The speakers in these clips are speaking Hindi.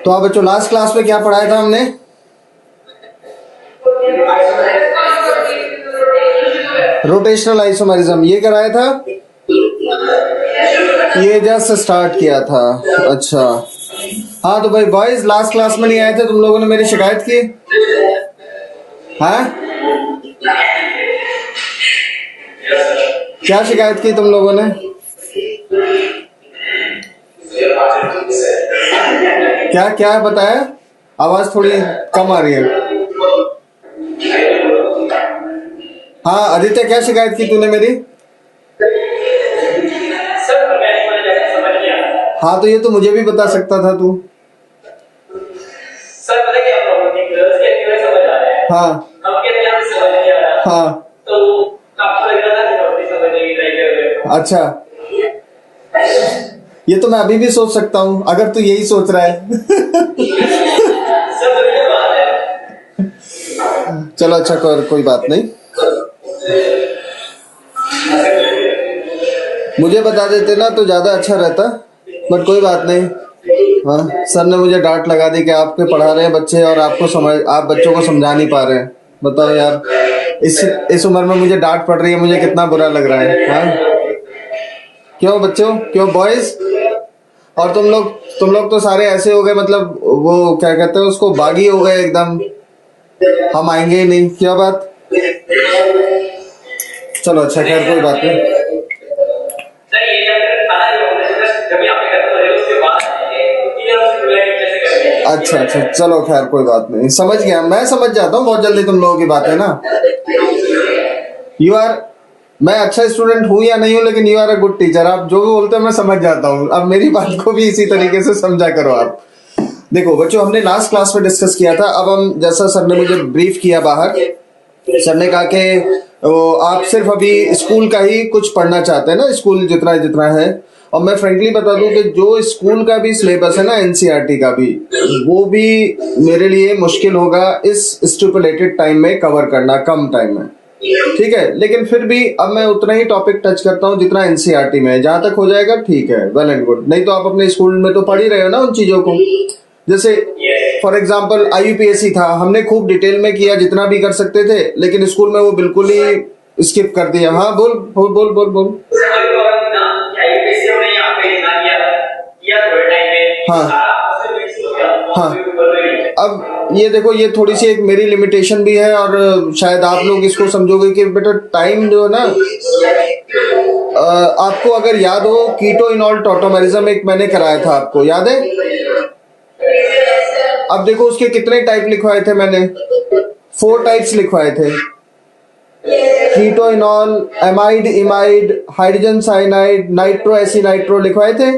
तो आप बच्चों लास्ट क्लास में क्या पढ़ाया था हमने? रोटेशनल आइसोमेरिज्म ये कराया था, ये जस्ट स्टार्ट किया था। अच्छा हाँ, तो भाई बॉयज लास्ट क्लास में नहीं आए थे, तुम लोगों ने मेरी शिकायत की। हाँ क्या शिकायत की तुम लोगों ने? क्या क्या बताया? आवाज थोड़ी कम आ रही है। हाँ आदित्य, क्या शिकायत की तूने मेरी? हाँ तो ये तो मुझे भी बता सकता था तू। हाँ हाँ अच्छा, ये तो मैं अभी भी सोच सकता हूँ अगर तू यही सोच रहा है। चलो अच्छा, कोई बात नहीं, मुझे बता देते ना तो ज्यादा अच्छा रहता, बट कोई बात नहीं। हाँ सर ने मुझे डांट लगा दी कि आपके पढ़ा रहे हैं बच्चे और आप बच्चों को समझा नहीं पा रहे हैं। बताओ यार, इस उम्र में मुझे डांट पड़ रही है, मुझे कितना बुरा लग रहा है। हाँ क्यों बच्चों, क्यों बॉयज? और तुम लोग तो सारे ऐसे हो गए, मतलब वो क्या कहते हैं उसको, बागी हो गए एकदम, हम आएंगे ही नहीं। क्या बात? चलो अच्छा, खैर कोई बात नहीं। अच्छा अच्छा चलो खैर कोई बात नहीं, समझ गया, मैं समझ जाता हूँ बहुत जल्दी तुम लोगों की बातें ना। मैं अच्छा स्टूडेंट हूँ या नहीं हूँ, लेकिन you are a good teacher. आप जो भी बोलते हो मैं समझ जाता हूँ। अब मेरी बात को भी इसी तरीके से समझा करो आप। देखो बच्चों, हमने लास्ट क्लास में डिस्कस किया था, अब हम जैसा सर ने मुझे ब्रीफ किया बाहर, सर ने कहा कि आप सिर्फ अभी स्कूल का ही कुछ पढ़ना चाहते हैं ना, स्कूल जितना जितना है। और मैं फ्रेंकली बता दूं कि जो स्कूल का भी सिलेबस है ना, एनसीईआरटी का भी, वो भी मेरे लिए मुश्किल होगा इस स्टिपुलेटेड टाइम में कवर करना, कम टाइम में। ठीक है, लेकिन फिर भी अब मैं उतना ही टॉपिक टच करता हूँ जितना एनसीईआरटी में है। जहां तक हो जाएगा ठीक है, वेल एंड गुड। नहीं तो आप अपने स्कूल में तो पढ़ ही रहे हो ना उन चीजों को। जैसे फॉर एग्जाम्पल IUPAC था, हमने खूब डिटेल में किया जितना भी कर सकते थे, लेकिन स्कूल में वो बिल्कुल ही स्किप कर दिया। हाँ बोल बोल बोल बोल बोल। हाँ हाँ, अब ये देखो, ये थोड़ी सी एक मेरी लिमिटेशन भी है, और शायद आप लोग इसको समझोगे कि बेटा टाइम जो है ना, आपको अगर याद हो, कीटो इनॉल टॉटोमेरिज्म एक मैंने कराया था, आपको याद है? अब देखो उसके कितने टाइप लिखवाए थे मैंने, 4 टाइप्स लिखवाए थे। Keto enol, amide, imide, hydrogen cyanide, nitro acinitro लिखवाए थे।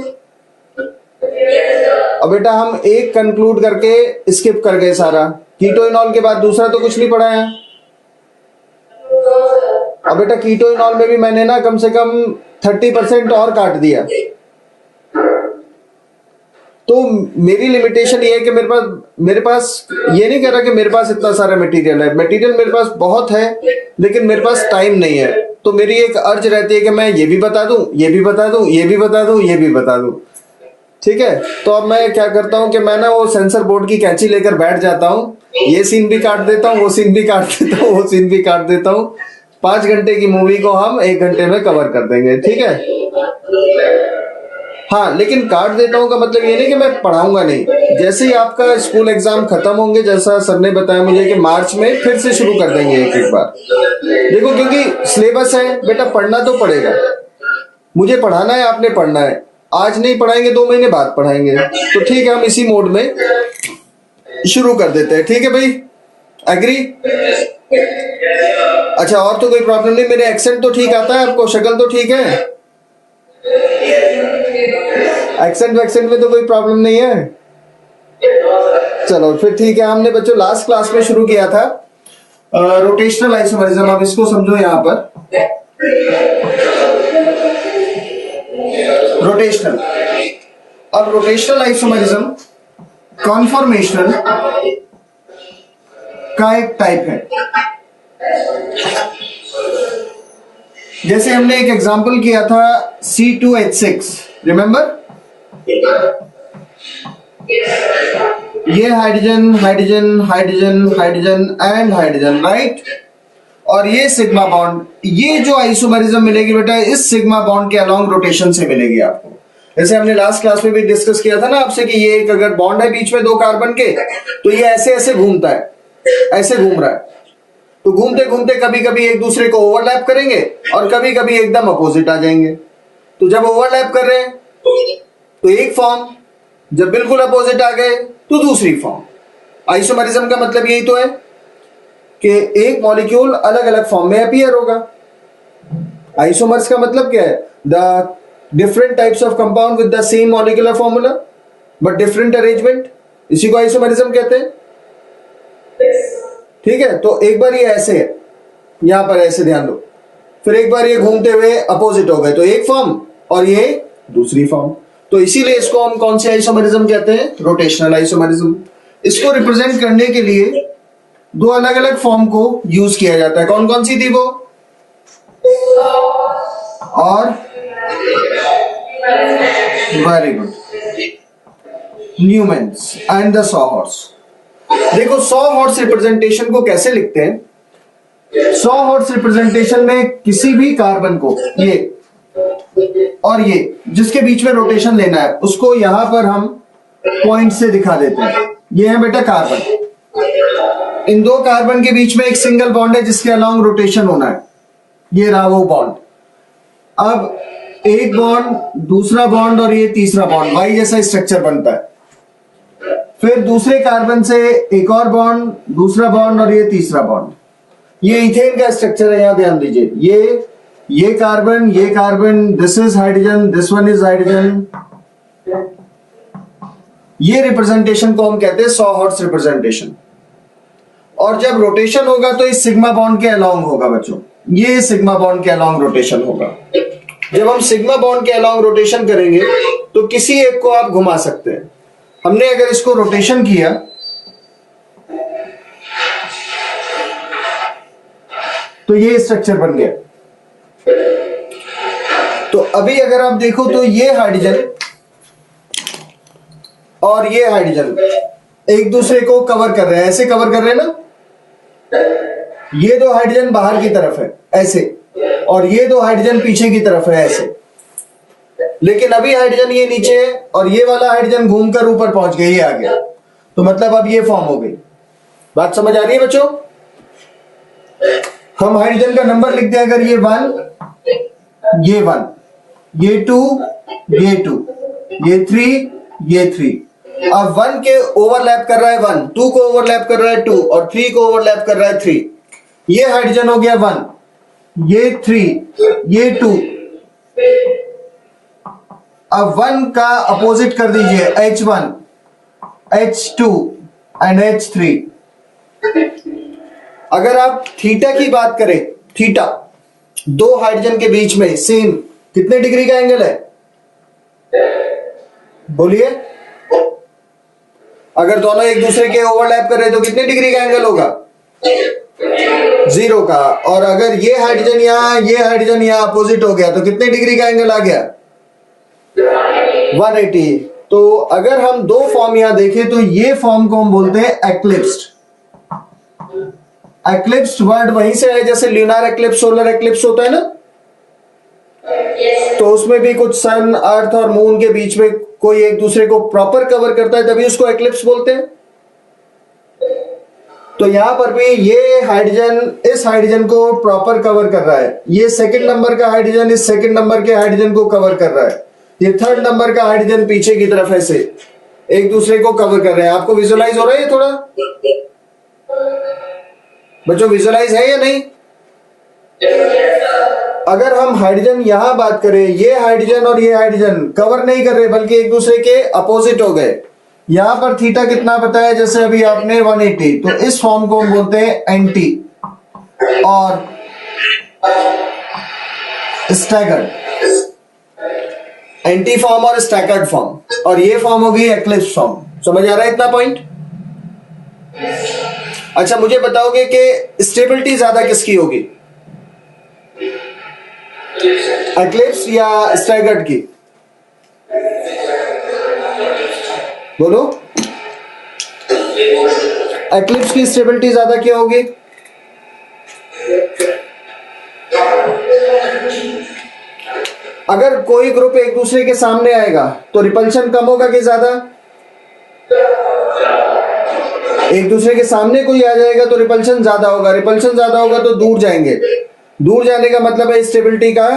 अब बेटा हम एक कंक्लूड करके स्किप कर गए सारा, कीटो इनॉल के बाद दूसरा तो कुछ नहीं पढ़ा है। अब बेटा कीटो इनॉल में भी मैंने ना कम से कम 30% और काट दिया। तो मेरी लिमिटेशन ये है कि मेरे पास ये नहीं कह रहा कि मेरे पास इतना सारा मटेरियल है, मटेरियल मेरे पास बहुत है, लेकिन मेरे पास टाइम नहीं है। तो मेरी एक अर्ज रहती है कि मैं ये भी बता दूं, ये भी बता दूं, ये भी बता दूं, ये भी बता दूं। ठीक है, तो अब मैं क्या करता हूं कि मैं ना वो सेंसर बोर्ड की कैंची लेकर बैठ जाता हूं, ये सीन भी काट देता हूं, वो सीन भी काट देता हूं, वो सीन भी काट देता हूं। 5 घंटे की मूवी को हम 1 घंटे में कवर कर देंगे। ठीक है, हाँ, लेकिन काट देता हूँ का मतलब ये नहीं कि मैं पढ़ाऊंगा नहीं। जैसे ही आपका स्कूल एग्जाम खत्म होंगे, जैसा सर ने बताया मुझे कि मार्च में फिर से शुरू कर देंगे एक बार। देखो क्योंकि सिलेबस है बेटा, पढ़ना तो पड़ेगा, मुझे पढ़ाना है, आपने पढ़ना है। आज नहीं पढ़ाएंगे 2 महीने बाद पढ़ाएंगे, तो ठीक है हम इसी मोड में शुरू कर देते हैं। ठीक है भाई, एग्री? अच्छा, और तो कोई प्रॉब्लम नहीं? मेरे एक्सेंट तो ठीक आता है आपको, शक्ल तो ठीक है, एक्सेंट में तो कोई प्रॉब्लम नहीं है? चलो फिर ठीक है। हमने बच्चों लास्ट क्लास में शुरू किया था रोटेशनल आइसोमेरिज्म। आप इसको समझो, यहां पर रोटेशनल अब रोटेशनल आइसोमरिज्म कॉन्फॉर्मेशनल का एक टाइप है। जैसे हमने एक एग्जांपल किया था C2H6, रिमेंबर? ये hydrogen hydrogen hydrogen hydrogen and hydrogen, right? और ये सिग्मा बॉन्ड, ये जो आइसोमरिज्म मिलेगी बेटा इस सिग्मा बॉन्ड के अलोंग रोटेशन से मिलेगी आपको। जैसे हमने लास्ट क्लास में भी डिस्कस किया था ना आपसे कि ये एक अगर बॉन्ड है बीच में दो कार्बन के, तो ये ऐसे ऐसे घूमता है, ऐसे घूम रहा है। तो घूमते घूमते कभी कभी एक दूसरे को ओवरलैप करेंगे और कभी कभी एकदम अपोजिट आ जाएंगे। तो जब ओवरलैप कर रहे हैं तो एक फॉर्म, जब बिल्कुल अपोजिट आ गए तो दूसरी फॉर्म। आइसोमरिज्म का मतलब यही तो है कि एक मॉलिक्यूल अलग अलग फॉर्म में अपीयर होगा। आइसोमर्स का मतलब क्या है? The different types of compound with the same molecular formula but different arrangement, इसी को आइसोमरिज्म कहते हैं। ठीक है, तो एक बार ये ऐसे है, यहां पर ऐसे ध्यान दो, फिर एक बार ये घूमते हुए अपोजिट हो गए तो एक फॉर्म और ये दूसरी फॉर्म। तो इसीलिए इसको हम कौन से आइसोमरिज्म कहते हैं? Rotational isomerism. इसको रिप्रेजेंट करने के लिए दो अलग अलग फॉर्म को यूज किया जाता है। कौन कौन सी थी वो? और very good, Newman's and the sawhorse. देखो सॉहॉर्स रिप्रेजेंटेशन को कैसे लिखते हैं? सॉहॉर्स रिप्रेजेंटेशन में किसी भी कार्बन को, ये और ये जिसके बीच में रोटेशन लेना है, उसको यहां पर हम पॉइंट से दिखा देते हैं। ये है बेटा कार्बन, इन दो कार्बन के बीच में एक सिंगल बॉन्ड है जिसके अलोंग रोटेशन होना है, ये रहा वो बॉन्ड। अब एक बॉन्ड, दूसरा बॉन्ड और ये तीसरा बॉन्ड, वाई जैसा स्ट्रक्चर बनता है। फिर दूसरे कार्बन से एक और बॉन्ड, दूसरा बॉन्ड और ये तीसरा बॉन्ड। ये इथेन का स्ट्रक्चर है, यहां ध्यान दीजिए। ये कार्बन, ये carbon, this is hydrogen, this one is hydrogen. ये रिप्रेजेंटेशन को हम कहते हैं सॉहॉर्स रिप्रेजेंटेशन। और जब रोटेशन होगा तो इस सिग्मा बॉन्ड के अलोंग होगा बच्चों, ये सिग्मा बॉन्ड के अलोंग रोटेशन होगा। जब हम सिग्मा बॉन्ड के अलोंग रोटेशन करेंगे तो किसी एक को आप घुमा सकते हैं। हमने अगर इसको रोटेशन किया तो ये स्ट्रक्चर बन गया। तो अभी अगर आप देखो तो ये हाइड्रोजन और ये हाइड्रोजन एक दूसरे को कवर कर रहे हैं, ऐसे कवर कर रहे हैं ना। ये दो हाइड्रोजन बाहर की तरफ है ऐसे, और ये दो हाइड्रोजन पीछे की तरफ है ऐसे। लेकिन अभी हाइड्रोजन ये नीचे है और ये वाला हाइड्रोजन घूमकर ऊपर पहुंच गया, ये आ गया। तो मतलब अब ये फॉर्म हो गई। बात समझ आ रही है बच्चों? हम हाइड्रोजन का नंबर लिख दें, अगर ये 1, ये 1, ये 2, ये 2, ये 3, ये 3। अब 1 के ओवरलैप कर रहा है 1, 2 को ओवरलैप कर रहा है 2 और 3 को ओवरलैप कर रहा है 3। ये हाइड्रोजन हो गया 1, ये 3, ये 2। अब 1 का अपोजिट कर दीजिए, H1, H2 एंड H3। अगर आप थीटा की बात करें, थीटा दो हाइड्रोजन के बीच में सेम कितने डिग्री का एंगल है? बोलिए। अगर दोनों एक दूसरे के ओवरलैप कर रहे तो कितने डिग्री का एंगल होगा? 0 का। और अगर ये हाइड्रोजन यहां, ये हाइड्रोजन यहां अपोजिट हो गया तो कितने डिग्री का एंगल आ गया? 180। तो अगर हम दो फॉर्म यहां देखें तो ये फॉर्म को हम बोलते हैं एक्लिप्स्ड। एक्लिप्स्ड वर्ड वहीं से है जैसे ल्यूनार एक्लिप्स, सोलर एक्लिप्स होता है ना। तो उसमें भी कुछ सन, अर्थ और मून के बीच में कोई एक दूसरे को प्रॉपर कवर करता है, तभी उसको एक्लिप्स बोलते हैं। तो यहां पर भी ये हाइड्रोजन इस हाइड्रोजन को प्रॉपर कवर कर रहा है। ये सेकंड नंबर का हाइड्रोजन इस सेकंड नंबर के हाइड्रोजन को कवर कर रहा है। ये थर्ड नंबर का हाइड्रोजन पीछे की तरफ ऐसे एक दूसरे को कवर कर रहे हैं। आपको विजुअलाइज हो रहा है ये थोड़ा? बच्चों विजुअलाइज है या नहीं? अगर हम हाइड्रोजन यहां बात करें, ये हाइड्रोजन और ये हाइड्रोजन कवर नहीं कर रहे बल्कि एक दूसरे के अपोजिट हो गए। यहां पर थीटा कितना बताया? जैसे अभी आपने 180, तो इस फॉर्म को हम बोलते हैं एंटी और स्टैगर्ड। एंटी फॉर्म और स्टैगर्ड फॉर्म। और ये फॉर्म होगी एक्लिप्स फॉर्म। समझ आ रहा है इतना पॉइंट? अच्छा, मुझे बताओगे कि स्टेबिलिटी ज्यादा किसकी होगी, एक्लिप्स या स्टैगर्ड की? बोलो, एक्लिप्स की स्टेबिलिटी ज्यादा क्या होगी? अगर कोई ग्रुप एक दूसरे के सामने आएगा तो रिपल्शन कम होगा कि ज्यादा? एक दूसरे के सामने कोई आ जाएगा तो रिपल्शन ज्यादा होगा, रिपल्शन ज्यादा होगा तो दूर जाएंगे, दूर जाने का मतलब है स्टेबिलिटी का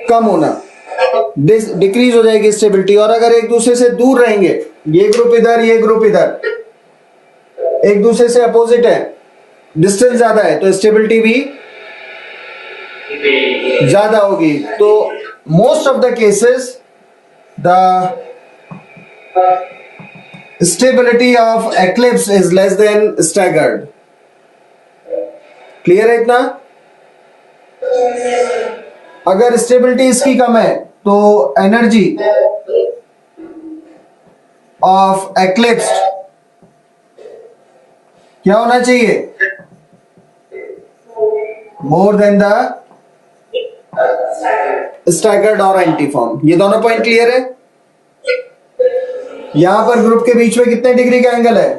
कम होना, डिक्रीज हो जाएगी स्टेबिलिटी। और अगर एक दूसरे से दूर रहेंगे, ये ग्रुप इधर ये ग्रुप इधर, एक दूसरे से अपोजिट है, डिस्टेंस ज्यादा है, तो स्टेबिलिटी भी ज्यादा होगी। तो most of the cases the stability of eclipse is less than staggered. Clear है इतना? अगर स्टेबिलिटी इसकी कम है तो एनर्जी ऑफ एक्लिप्स क्या होना चाहिए? मोर देन द स्टैगर्ड और एंटीफॉर्म। ये दोनों पॉइंट क्लियर है? यहां पर ग्रुप के बीच में कितने डिग्री का एंगल है,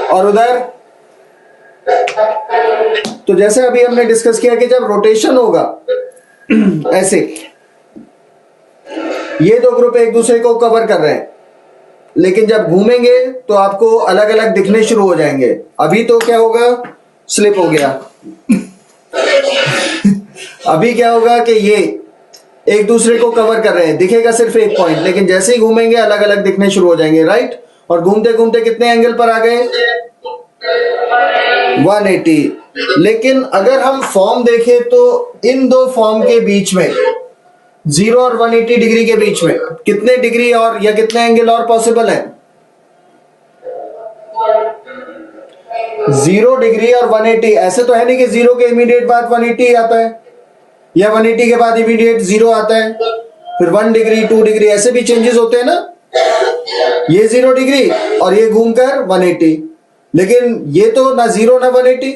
और उधर? तो जैसे अभी हमने डिस्कस किया कि जब रोटेशन होगा ऐसे, ये दो ग्रुप एक दूसरे को कवर कर रहे हैं, लेकिन जब घूमेंगे तो आपको अलग अलग दिखने शुरू हो जाएंगे। अभी तो क्या होगा, स्लिप हो गया अभी क्या होगा कि ये एक दूसरे को कवर कर रहे हैं, दिखेगा सिर्फ एक पॉइंट, लेकिन जैसे ही घूमेंगे अलग अलग दिखने शुरू हो जाएंगे, राइट? और घूमते घूमते कितने एंगल पर आ गए? 180। लेकिन अगर हम फॉर्म देखें तो इन दो फॉर्म के बीच में 0 और 180 डिग्री के बीच में कितने डिग्री और या कितने एंगल और पॉसिबल है? 0 डिग्री और 180। ऐसे तो है नहीं कि 0 के इमीडिएट बाद 180 आता है, या 180 के बाद इमीडिएट 0 आता है, फिर 1 डिग्री 2 डिग्री ऐसे भी चेंजेस होते हैं ना। ये 0 डिग्री और ये घूमकर 180, लेकिन ये तो ना 0 ना 180,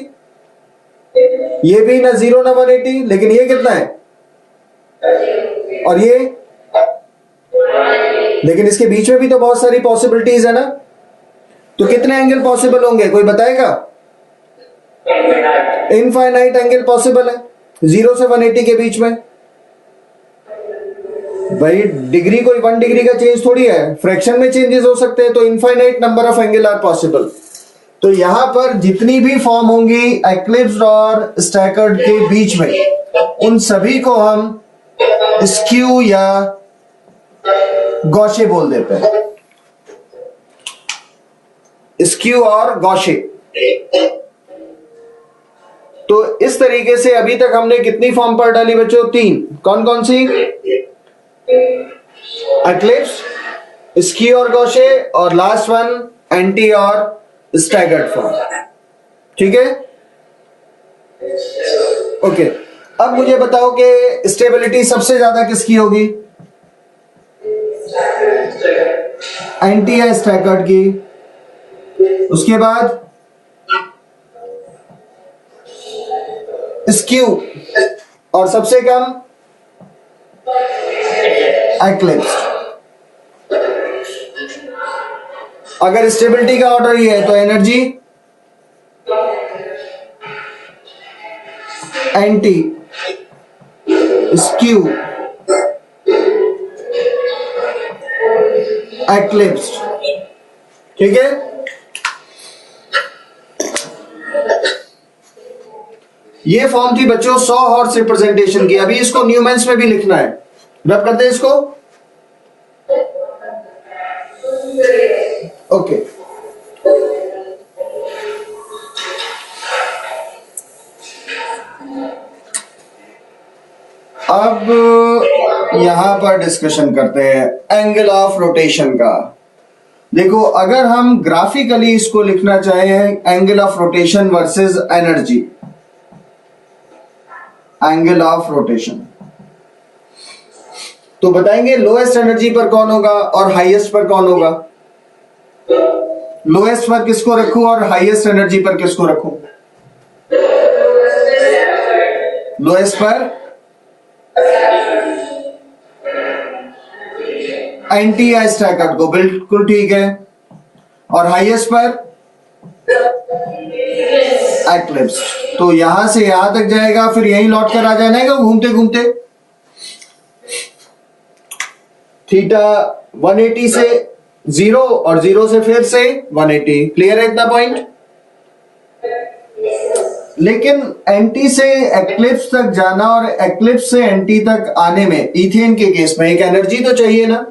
ये भी ना 0 ना 180, लेकिन ये कितना है, और ये, लेकिन इसके बीच में भी तो बहुत सारी पॉसिबिलिटीज है ना। तो कितने एंगल पॉसिबल होंगे, कोई बताएगा? इनफाइनाइट एंगल पॉसिबल है 0 से 180 के बीच में। भाई डिग्री कोई 1 डिग्री का चेंज थोड़ी है, फ्रैक्शन में चेंजेस हो सकते हैं, तो infinite number of angle are possible. तो यहां पर जितनी भी फॉर्म होंगी एक्लिप्स और स्टैगर्ड के बीच में, उन सभी को हम स्क्यू या गॉशे बोल देते हैं, स्क्यू और गॉशे। तो इस तरीके से अभी तक हमने कितनी फॉर्म पर डाली बच्चों? 3। कौन कौन सी? एक्लिप्स, स्क्यू और गॉशे, और लास्ट वन एंटी और स्टैगर्ड फॉर्म। ठीक है, ओके। अब मुझे बताओ कि स्टेबिलिटी सबसे ज्यादा किसकी होगी, एंटी या स्टैगर्ड की? उसके बाद स्क्यू, और सबसे कम एक्लिप्स। अगर स्टेबिलिटी का ऑर्डर ही है तो एनर्जी एंटी, स्क्यू, एक्लिप्स। ठीक है, ये फॉर्म थी बच्चों 100 हॉर्स रिप्रेजेंटेशन की। अभी इसको न्यूमेंस में भी लिखना है, रब करते हैं इसको। ओके, अब यहां पर डिस्कशन करते हैं एंगल ऑफ रोटेशन का। देखो, अगर हम ग्राफिकली इसको लिखना चाहें, angle of rotation versus energy, angle of rotation, तो बताएंगे लोएस्ट एनर्जी पर कौन होगा और हाईएस्ट पर कौन होगा। लोएस्ट पर किसको रखूं और हाईएस्ट एनर्जी पर किसको रखूं। लोएस्ट पर एंटी या स्टैकर्ड को, बिल्कुल ठीक है। और हाईएस्ट पर एक्लिप्स। तो यहां से यहां तक जाएगा, फिर यहीं लौट कर आ जाएगा घूमते घूमते। थीटा 180 से 0 और 0 से फिर से 180। क्लियर है इतना पॉइंट। लेकिन एंटी से एक्लिप्स तक जाना और एक्लिप्स से एंटी तक आने में इथेन के केस में एक एनर्जी तो चाहिए ना,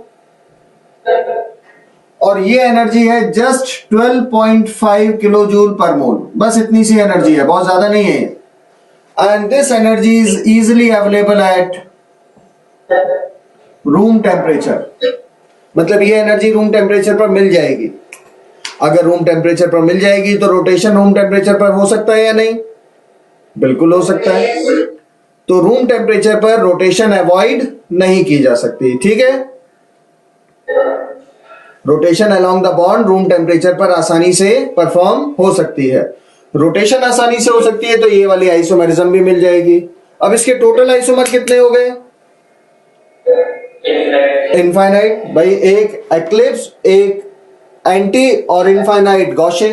और ये एनर्जी है जस्ट 12.5 किलो जूल पर मोल। बस इतनी सी एनर्जी है, बहुत ज्यादा नहीं है। And this energy is easily available at room temperature. मतलब ये एनर्जी रूम टेम्परेचर पर मिल जाएगी। अगर रूम टेम्परेचर पर मिल जाएगी तो रोटेशन रूम टेम्परेचर पर हो सकता है या नहीं, बिल्कुल हो सकता है। तो रूम टेम्परेचर पर रोटेशन अवॉइड नहीं की जा सकती, ठीक है। Rotation along the bond room temperature पर आसानी से परफॉर्म हो सकती है। रोटेशन आसानी से हो सकती है तो ये वाली आइसोमेरिज्म भी मिल जाएगी। अब इसके टोटल आइसोमर कितने हो गए? इनफाइनाइट। भाई एक एक्लिप्स, एक एंटी और इनफाइनाइट गॉशे।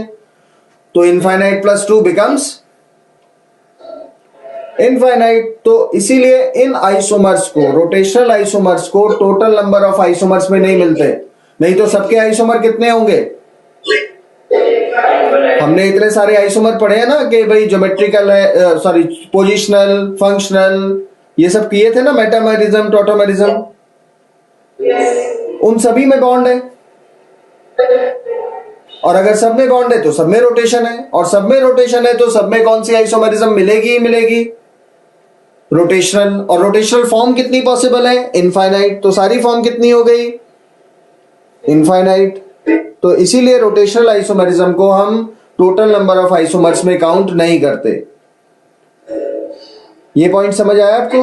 तो इनफाइनाइट प्लस 2 बिकम्स इनफाइनाइट। तो इसीलिए इन आइसोमर्स को, रोटेशनल आइसोमर्स को टोटल नंबर ऑफ आइसोमर्स में नहीं मिलते। नहीं तो सबके आइसोमर कितने होंगे? हमने इतने सारे आइसोमर पढ़े हैं ना कि भाई ज्योमेट्रिकल है, सॉरी पोजिशनल, फंक्शनल, ये सब किए थे ना, मेटामेरिज्म, टोटोमेरिज्म। उन सभी में बॉन्ड है। और अगर सब में बॉन्ड है तो सब में रोटेशन है, और सब में रोटेशन है तो सब में कौन सी आइसोमेरिज्म मिलेगी ही मिलेगी? रोटेशनल। और रोटेशनल फॉर्म कितनी पॉसिबल है? इनफाइनाइट। तो सारी फॉर्म कितनी हो गई? इनफाइनाइट। तो इसीलिए रोटेशनल आइसोमेरिज्म को हम टोटल नंबर ऑफ आइसोमर्स में काउंट नहीं करते। ये पॉइंट समझ आया आपको?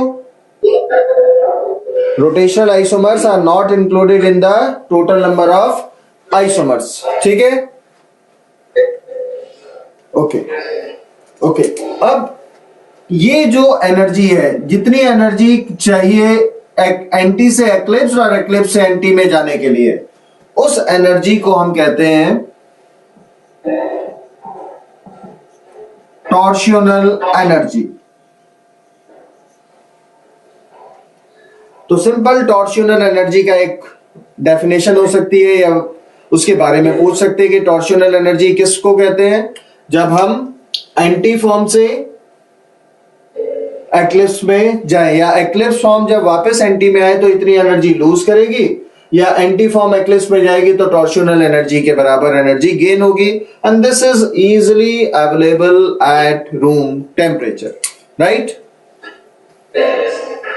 Rotational isomers are not included in the total number of isomers, ठीक है। Okay okay. अब ये जो एनर्जी है, जितनी एनर्जी चाहिए एंटी से एक्लिप्स और एक्लिप्स से एंटी में जाने के लिए, उस एनर्जी को हम कहते हैं टॉर्सियोनल एनर्जी। तो सिंपल टॉर्सियोनल एनर्जी का एक डेफिनेशन हो सकती है, या उसके बारे में पूछ सकते हैं कि टॉर्सियोनल एनर्जी किसको कहते हैं। जब हम एंटी फॉर्म से एक्लिप्स में जाए, या एक्लिप्स फॉर्म जब वापस एंटी में आए तो इतनी एनर्जी लूज करेगी, या एंटी फॉर्म एक्लिप्स में जाएगी तो टॉर्सियोनल एनर्जी के बराबर एनर्जी गेन होगी। And this is easily available at room temperature, right.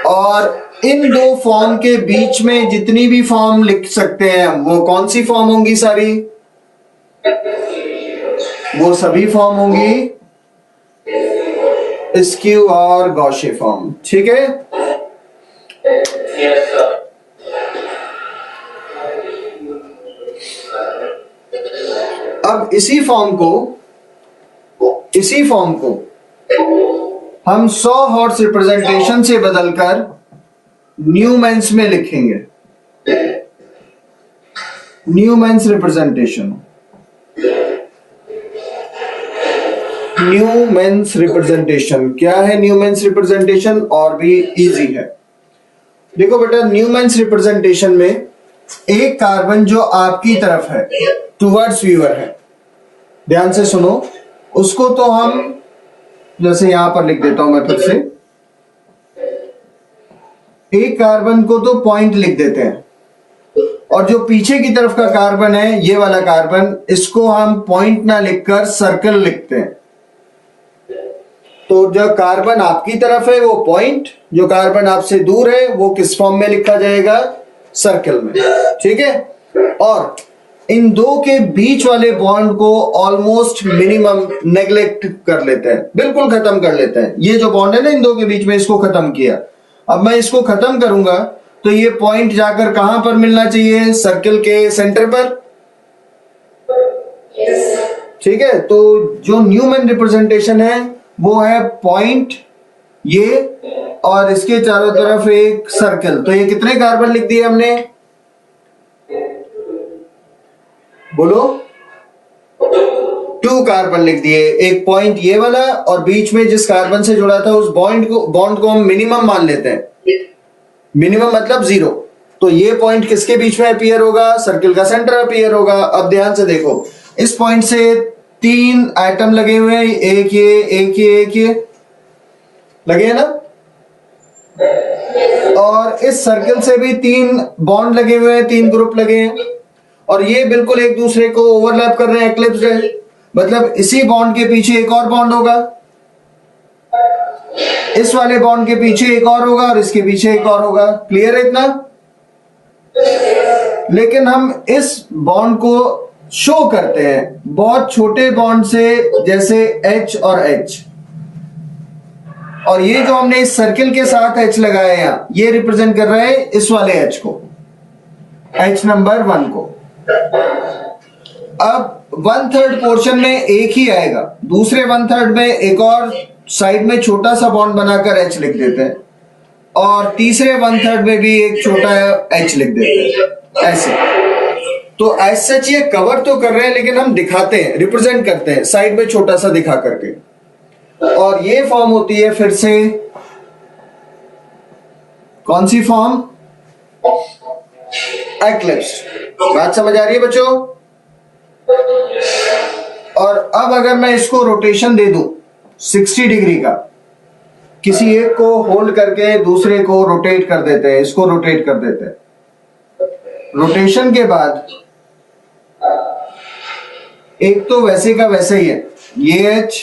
और इन दो फॉर्म के बीच में जितनी भी फॉर्म लिख सकते हैं वो कौन सी फॉर्म होंगी? सारी वो सभी फॉर्म होंगी स्क्यू और गॉशे फॉर्म, ठीक है। अब इसी फॉर्म को हम 100 हॉर्स रिप्रेजेंटेशन से बदलकर न्यूमैन्स में लिखेंगे। न्यूमैन्स रिप्रेजेंटेशन, न्यूमैन्स रिप्रेजेंटेशन क्या है? न्यूमैन्स रिप्रेजेंटेशन और भी इजी है। देखो बेटा, न्यूमैन्स रिप्रेजेंटेशन में एक कार्बन जो आपकी तरफ है, टुवर्ड्स व्यूअर है, ध्यान से सुनो, उसको तो हम जैसे यहां पर लिख देता हूं मैं फिर से, एक कार्बन को तो पॉइंट लिख देते हैं, और जो पीछे की तरफ का कार्बन है, ये वाला कार्बन, इसको हम पॉइंट ना लिखकर सर्कल लिखते हैं। तो जो कार्बन आपकी तरफ है वो पॉइंट, जो कार्बन आपसे दूर है वो किस फॉर्म में लिखा जाएगा? सर्कल में, ठीक है। और इन दो के बीच वाले बॉन्ड को ऑलमोस्ट मिनिमम नेग्लेक्ट कर लेते हैं, बिल्कुल खत्म कर लेते हैं। ये जो बॉन्ड है ना इन दो के बीच में, इसको खत्म किया। अब मैं इसको खत्म करूंगा तो ये पॉइंट जाकर कहां पर मिलना चाहिए? सर्कल के सेंटर पर। ठीक है, तो जो न्यूमैन रिप्रेजेंटेशन है वो है पॉइंट ये और इसके चारों तरफ एक सर्कल। तो ये कितने कार्बन लिख दिए हमने? बोलो। 2 कार्बन लिख दिए। एक पॉइंट ये वाला और बीच में जिस कार्बन से जुड़ा था उस बॉन्ड को हम मिनिमम मान लेते हैं। मिनिमम मतलब 0। तो ये पॉइंट किसके बीच में अपीयर होगा? सर्कल का सेंटर अपीयर होगा। अब ध्यान से देखो, इस पॉइंट से 3 एटम लगे हुए हैं, एक ये लगे हैं ना, और इस सर्कल से भी 3 बॉन्ड लगे हुए हैं, 3 ग्रुप लगे हैं, और ये बिल्कुल एक दूसरे को ओवरलैप कर रहे हैं, एक्लिप्स है। मतलब इसी बॉन्ड के पीछे एक और बॉन्ड होगा, इस वाले बॉन्ड के पीछे एक और होगा और इसके पीछे एक और होगा। क्लियर है इतना? लेकिन हम इस बॉन्ड को शो करते हैं बहुत छोटे बॉन्ड से, जैसे H और H। और ये जो हमने इस सर्किल के साथ H लगाया है, ये रिप्रेजेंट कर रहा है इस वाले H को, H नंबर 1 को। अब 1/3 पोर्शन में एक ही आएगा, दूसरे 1/3 में एक और साइड में छोटा सा बॉन्ड बनाकर H लिख देते हैं, और तीसरे 1/3 में भी एक छोटा H लिख देते हैं, ऐसे। तो एज सच ये कवर तो कर रहे हैं, लेकिन हम दिखाते हैं, रिप्रेजेंट करते हैं साइड में छोटा सा दिखा करके। और ये फॉर्म होती है फिर से, कौन सी फॉर्म? एक्लिप्स। बात समझ आ रही है बच्चों? और अब अगर मैं इसको रोटेशन दे दूं 60 डिग्री का, किसी एक को होल्ड करके दूसरे को रोटेट कर देते हैं, इसको रोटेट कर देते हैं। रोटेशन के बाद एक तो वैसे का वैसे ही है, ये H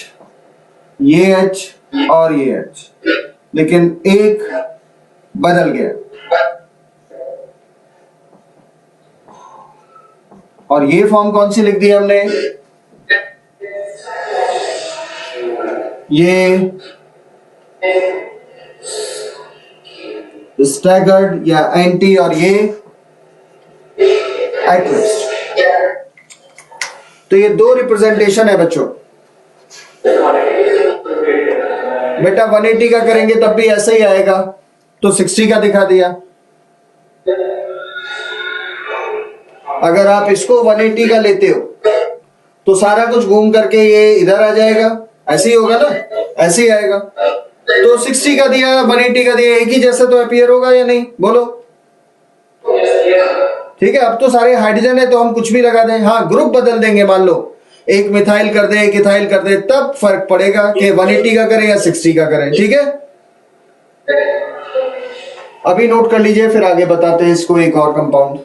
और ये H, लेकिन एक बदल गया। और ये फॉर्म कौन सी लिख दी हमने? ये स्टैगर्ड या एंटी, और ये एक्लिप्स। तो ये 2 रिप्रेजेंटेशन है बच्चों। बेटा 180 का करेंगे तब भी ऐसा ही आएगा, तो 60 का दिखा दिया। अगर आप इसको 180 का लेते हो तो सारा कुछ घूम करके ये इधर आ जाएगा, ऐसे ही होगा ना, ऐसे ही आएगा। तो 60 का दिया, 180 का दिया, एक ही जैसा तो अपीयर होगा या नहीं? बोलो। ठीक है, अब तो सारे हाइड्रोजन है तो हम कुछ भी लगा दें। हाँ, ग्रुप बदल देंगे, मान लो एक मिथाइल कर दे, एक इथाइल कर दे, तब फर्क पड़ेगा कि 180 का करें या 60 का करें। ठीक है, अभी नोट कर लीजिए, फिर आगे बताते हैं इसको एक और कंपाउंड।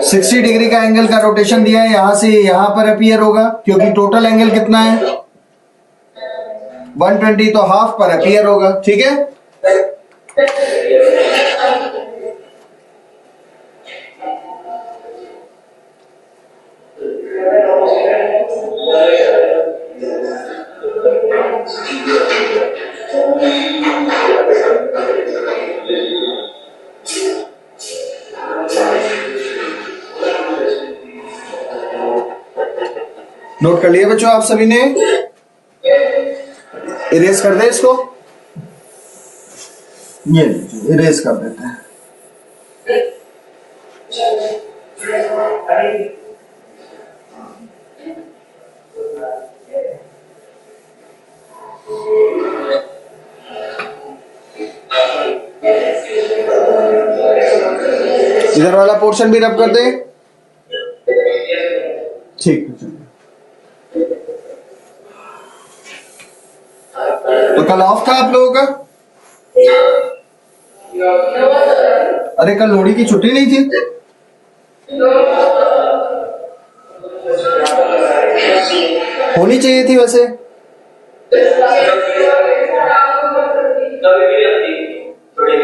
सिक्सटी डिग्री का एंगल का रोटेशन दिया है, यहां से यहां पर अपीयर होगा, क्योंकि टोटल एंगल कितना है 120, तो हाफ पर अपीयर होगा। ठीक है, नोट कर लिया बच्चों आप सभी ने? इरेज कर दे इसको, ये इरेज कर देते हैं। इधर वाला पोर्शन भी रब कर दे। ठीक है, तो कल ऑफ था आप लोगों का? अरे कल लोहड़ी की छुट्टी नहीं थी? होनी चाहिए थी वैसे।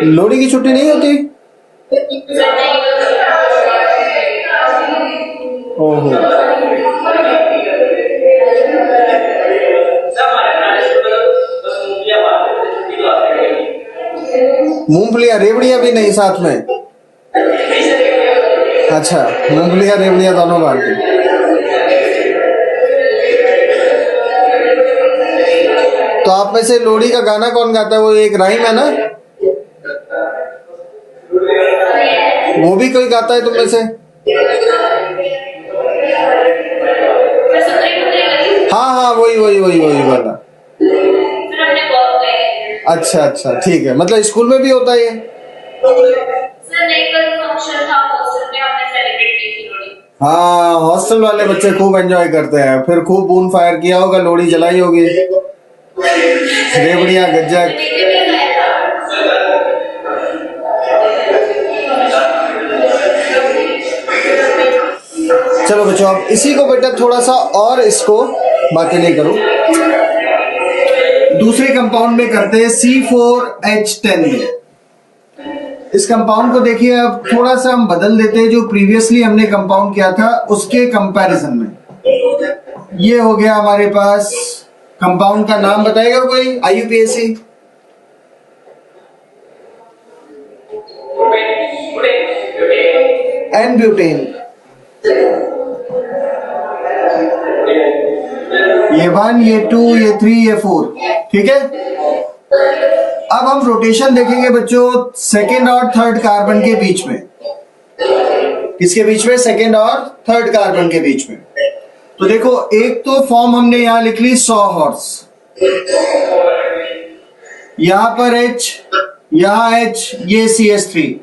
लोहड़ी की छुट्टी नहीं होती? ओहो, मूंगफलियां रेवड़ियां भी नहीं साथ में? अच्छा, मूंगफलियां रेवड़ियां दोनों बांट दी। तो आप में से लोहड़ी का गाना कौन गाता है? वो एक राइम है ना, वो भी कोई गाता है तुम में से? हाँ हाँ, वही वही वही वही वाला। अच्छा अच्छा, ठीक है, मतलब स्कूल में भी होता है ये? हाँ, हॉस्टल वाले बच्चे खूब एंजॉय करते हैं, फिर खूब बून फायर किया होगा, लोहड़ी जलाई होगी, रेवड़ियां गज्जक। चलो बच्चों, अब इसी को बेटा थोड़ा सा और इसको बातें नहीं करो, दूसरे कंपाउंड में करते हैं C4H10 में। इस कंपाउंड को देखिए, अब थोड़ा सा हम बदल देते हैं, जो प्रीवियसली हमने कंपाउंड किया था उसके कंपैरिजन में। ये हो गया हमारे पास, कंपाउंड का नाम बताएगा कोई IUPAC? N butane. ये 1, ये 2, ये 3, ये 4, ठीक है। अब हम रोटेशन देखेंगे बच्चों सेकेंड और थर्ड कार्बन के बीच में। किसके बीच में? सेकेंड और थर्ड कार्बन के बीच में। तो देखो, एक तो फॉर्म हमने यहां लिख ली सॉ हॉर्स, यहां पर H, यहां H, ये CH3,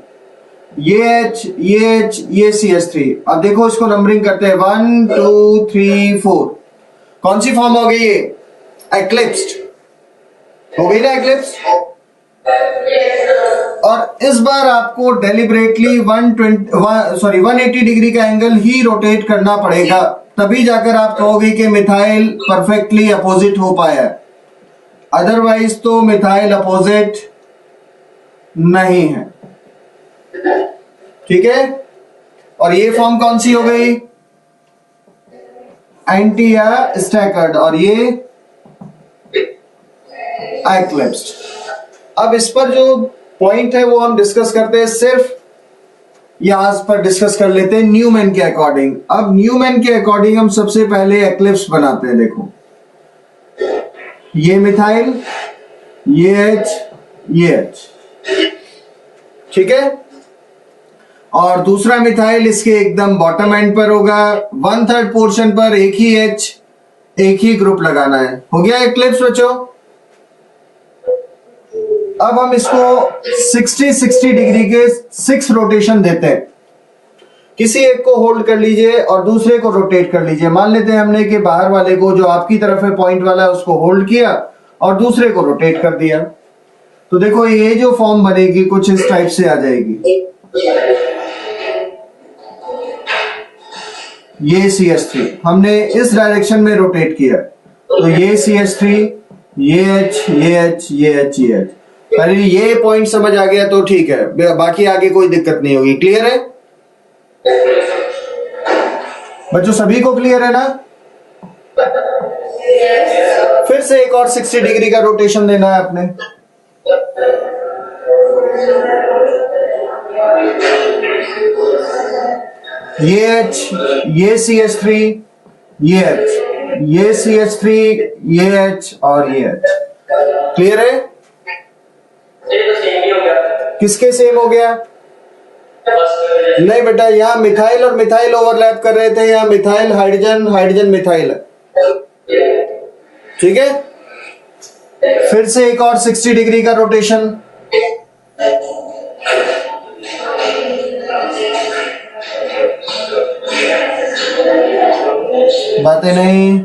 ये H, ये H, ये CH3। अब देखो इसको नंबरिंग करते हैं, 1 2 3 4। कौन सी फॉर्म हो गई ये? एक्लिप्स्ड हो गई ना, एक्लिप्स्ड। और इस बार आपको डेलिबरेटली 180 डिग्री का एंगल ही रोटेट करना पड़ेगा, तभी जाकर आप कहोगे कि मिथाइल परफेक्टली अपोजिट हो पाया, अदरवाइज तो मिथाइल अपोजिट नहीं है, ठीक है। और ये फॉर्म कौन सी हो गई? एंटी या स्टैकर्ड, और ये एक्लिप्स्ड। अब इस पर जो पॉइंट है वो हम डिस्कस करते हैं, सिर्फ यहां पर डिस्कस कर लेते हैं न्यूमैन के अकॉर्डिंग। अब न्यूमैन के अकॉर्डिंग हम सबसे पहले एक्लिप्स बनाते हैं। देखो, ये मिथाइल, ये H, ये H, ठीक है। और दूसरा मिथाइल इसके एकदम बॉटम एंड पर होगा, 1/3 पोर्शन पर एक ही H, एक ही ग्रुप लगाना है। हो गया एक्लिप्स बच्चों। अब हम इसको 60 डिग्री के 6 रोटेशन देते हैं। किसी एक को होल्ड कर लीजिए और दूसरे को रोटेट कर लीजिए। मान लेते हैं हमने कि बाहर वाले को, जो आपकी तरफ है पॉइंट वाला, उसको होल्ड किया और दूसरे को रोटेट कर दिया। तो देखो, ये जो फॉर्म बनेगी कुछ इस टाइप से आ जाएगी। ये CH3 हमने इस डायरेक्शन में रोटेट किया, तो ये CH3, ये H, ये H, ये H, ये H। पहले ये पॉइंट समझ आ गया तो ठीक है, बाकी आगे कोई दिक्कत नहीं होगी। क्लियर है बच्चों? सभी को क्लियर है ना? फिर से एक और 60 डिग्री का रोटेशन देना है आपने। ये H, ये CH3, ये H, ये CH3, ये H और ये H। क्लियर है? किसके सेम हो गया? नहीं बेटा, यहां मिथाइल और मिथाइल ओवरलैप कर रहे थे, यहां मिथाइल हाइड्रोजन, हाइड्रोजन मिथाइल है, ठीक है। फिर से एक और 60 डिग्री का रोटेशन। बातें नहीं,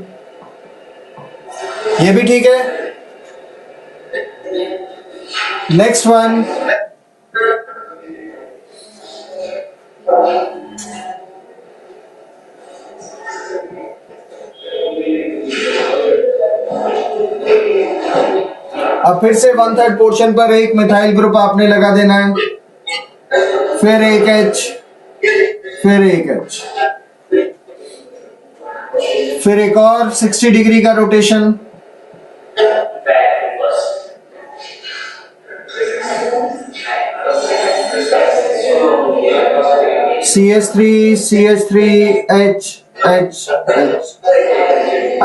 ये भी ठीक है। नेक्स्ट वन, अब फिर से 1/3 पोर्शन पर एक मिथाइल ग्रुप आपने लगा देना है, फिर एक H, फिर एक H, फिर एक और 60 डिग्री का rotation, CH3 CH3 H H H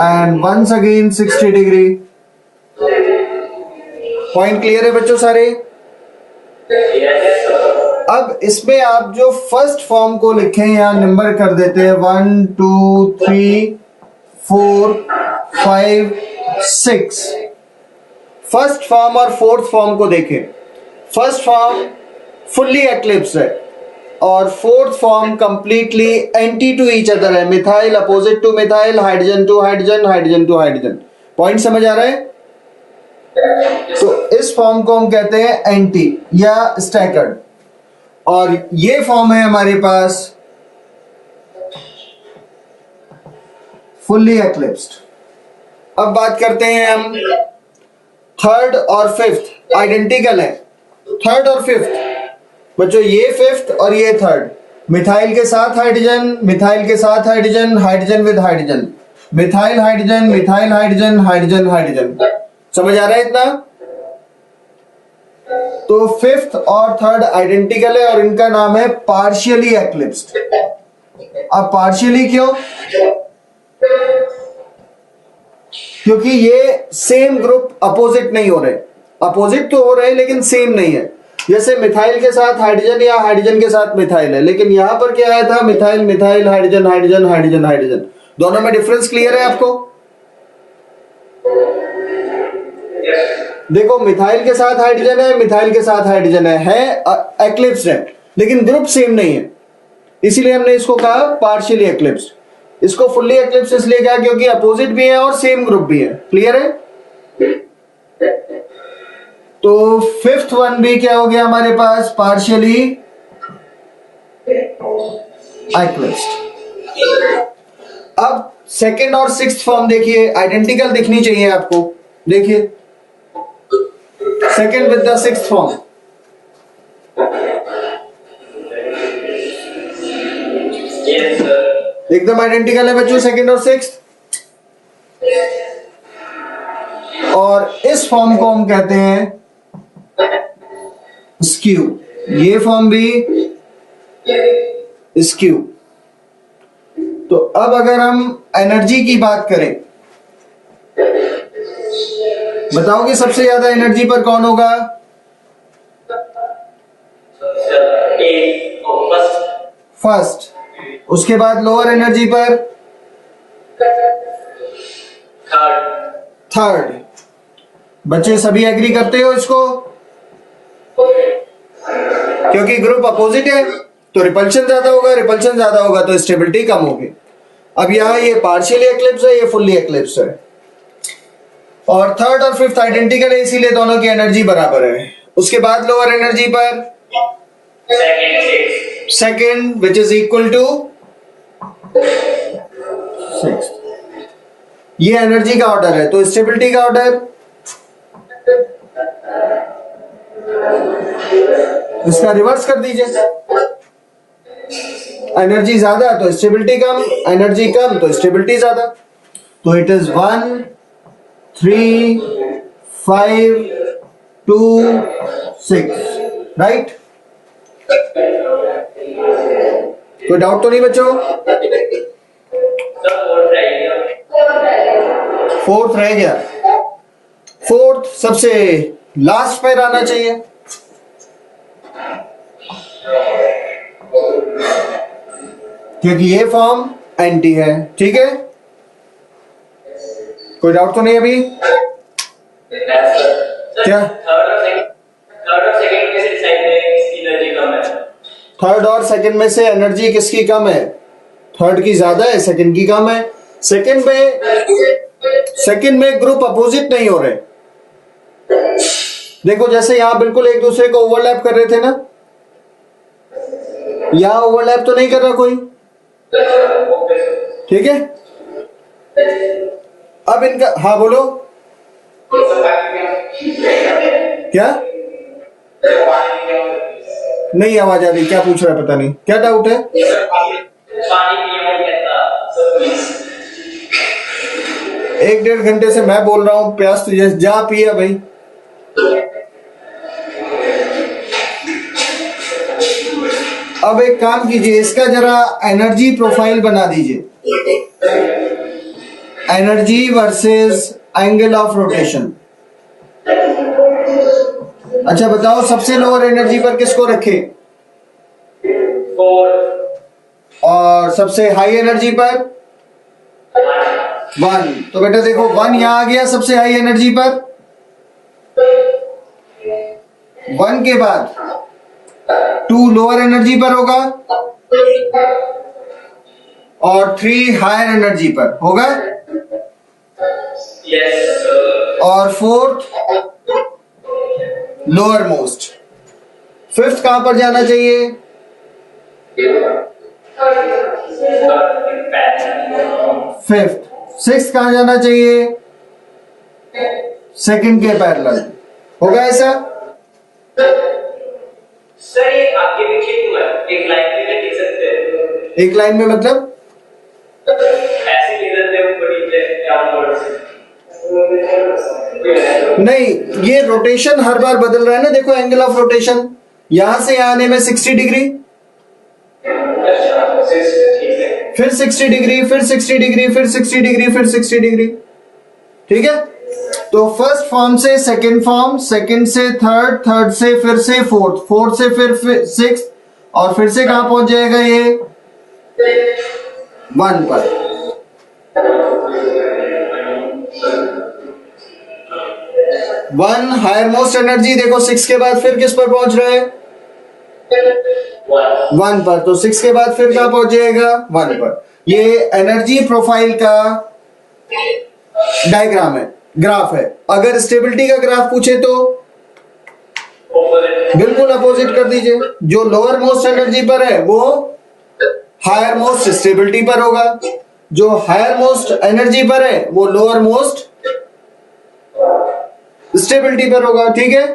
and once again 60 degree. Point clear है बच्चों सारे? अब इसमें आप जो फर्स्ट फॉर्म को लिखें यहां नंबर कर देते हैं 1 2 3 4 5 6। फर्स्ट फॉर्म और फोर्थ फॉर्म को देखें। फर्स्ट फॉर्म फुल्ली एक्लिप्स है और fourth form completely anti to each other है। Methyl opposite to methyl, hydrogen to hydrogen, hydrogen to hydrogen. Point समझ आ रहा है? तो इस फॉर्म को हम कहते हैं एंटी या स्टैकर्ड, और ये फॉर्म है हमारे पास फुल्ली एक्लिप्स्ड। अब बात करते हैं हम थर्ड और फिफ्थ आइडेंटिकल है। थर्ड और फिफ्थ बच्चों, ये फिफ्थ और ये थर्ड, मिथाइल के साथ हाइड्रोजन, मिथाइल के साथ hydrogen, hydrogen with hydrogen, methyl hydrogen, methyl hydrogen, hydrogen hydrogen. समझ आ रहा है इतना? तो फिफ्थ और थर्ड आइडेंटिकल है और इनका नाम है पार्शियली एक्लिप्स्ड। अब पार्शियली क्यों? क्योंकि ये सेम ग्रुप अपोजिट नहीं हो रहे। अपोजिट तो हो रहे लेकिन सेम नहीं है। जैसे मिथाइल के साथ हाइड्रोजन या हाइड्रोजन के साथ मिथाइल है, लेकिन यहां पर क्या आया था? Methyl methyl, hydrogen hydrogen, hydrogen hydrogen. दोनों में डिफरेंस क्लियर है आपको? देखो, मिथाइल के साथ हाइड्रोजन है, मिथाइल के साथ हाइड्रोजन है एक्लिप्स्ड है, लेकिन ग्रुप सेम नहीं है। इसीलिए हमने इसको कहा पार्शियली एक्लिप्स्ड। इसको फुल्ली एक्लिप्स्ड इसलिए कहा क्योंकि अपोजिट भी है और सेम ग्रुप भी है। क्लियर है? तो फिफ्थ वन भी क्या हो गया हमारे पास? पार्शियली एक्लिप्स्ड। अब सेकंड और सिक्स्थ फॉर्म देखिए, आइडेंटिकल दिखनी चाहिए आपको। देखिए second with the sixth form, एकदम आइडेंटिकल है बच्चों, सेकंड और सिक्स्थ। और इस फॉर्म को हम कहते हैं स्क्यू। ये फॉर्म भी स्क्यू। तो अब अगर हम एनर्जी की बात करें, बताओगे सबसे ज्यादा एनर्जी पर कौन होगा? फर्स्ट। उसके बाद लोअर एनर्जी पर थर्ड। बच्चे सभी एग्री करते हो इसको? क्योंकि ग्रुप अपोजिट है तो रिपल्शन ज्यादा होगा, रिपल्शन ज्यादा होगा तो स्टेबिलिटी कम होगी। अब यहां ये पार्शियली एक्लिप्स है, ये फुल्ली एक्लिप्स है, और थर्ड और फिफ्थ आइडेंटिकल है, इसीलिए दोनों की एनर्जी बराबर है। उसके बाद लोअर एनर्जी पर second which is equal to sixth. ये एनर्जी का ऑर्डर है, तो स्टेबिलिटी का ऑर्डर इसका रिवर्स कर दीजिए। एनर्जी ज्यादा तो स्टेबिलिटी कम, एनर्जी कम तो स्टेबिलिटी ज्यादा। तो इट इज 1 3 5 2 6, राइट? कोई डाउट तो नहीं बच्चों? फोर्थ रह गया। फोर्थ सबसे लास्ट पर आना चाहिए। क्योंकि ये फॉर्म एंटी है। ठीक है, कोई डाउट तो नहीं अभी? क्या थर्ड और सेकंड में से एनर्जी किसकी कम है? थर्ड की ज्यादा है, सेकंड की कम है। सेकंड में ग्रुप अपोजिट नहीं हो रहे। देखो जैसे यहां बिल्कुल एक दूसरे को ओवरलैप कर रहे थे ना, यहां ओवरलैप तो नहीं कर रहा कोई। ठीक है, अब इनका, हाँ बोलो। क्या नहीं आवाज आ रही, क्या पूछ रहा है पता नहीं, क्या डाउट है? एक डेढ़ घंटे से मैं बोल रहा हूँ, प्यास तुझे, जा पिया भाई। अब एक काम कीजिए, इसका जरा एनर्जी प्रोफाइल बना दीजिए, energy versus angle of rotation. अच्छा बताओ, सबसे लोअर एनर्जी पर किसको रखे और सबसे हाई एनर्जी पर 1। तो बेटा देखो 1 यहां आ गया सबसे हाई एनर्जी पर, 1 के बाद 2 लोअर एनर्जी पर होगा और 3 हायर एनर्जी पर होगा, और 4th लोअर मोस्ट। 5th कहां पर जाना चाहिए? 5th। 6th कहां जाना चाहिए? 2nd के पैरेलल। होगा ऐसा? सर ये आपके पीछे क्यों है? एक लाइन में लिख सकते हैं। एक लाइन में मतलब ऐसे लिख सकते हैं बड़ी डाउनवर्ड से। नहीं, ये रोटेशन हर बार बदल रहा है ना। देखो एंगल ऑफ रोटेशन यहां से यहां आने में 60 डिग्री, फिर 60 डिग्री, फिर 60 डिग्री, फिर 60 डिग्री, फिर 60 डिग्री। ठीक है, तो फर्स्ट फॉर्म से सेकंड फॉर्म, सेकंड से थर्ड, थर्ड से फिर से फोर्थ, फोर्थ से फिर 6th, और फिर से कहां पहुंच जाएगा ये 1 पर। वन हायर मोस्ट एनर्जी, देखो 6 के बाद फिर किस पर पहुंच रहा है? 1 पर। तो 6 के बाद फिर कहां पहुंच जाएगा? 1 पर। ये एनर्जी प्रोफाइल का डायग्राम है, ग्राफ है। अगर स्टेबिलिटी का ग्राफ पूछे तो बिल्कुल अपोजिट कर दीजिए। जो लोअर मोस्ट एनर्जी पर है वो हायर मोस्ट स्टेबिलिटी पर होगा, जो हायर मोस्ट एनर्जी पर है वो लोअर मोस्ट स्टेबिलिटी पर होगा। ठीक है,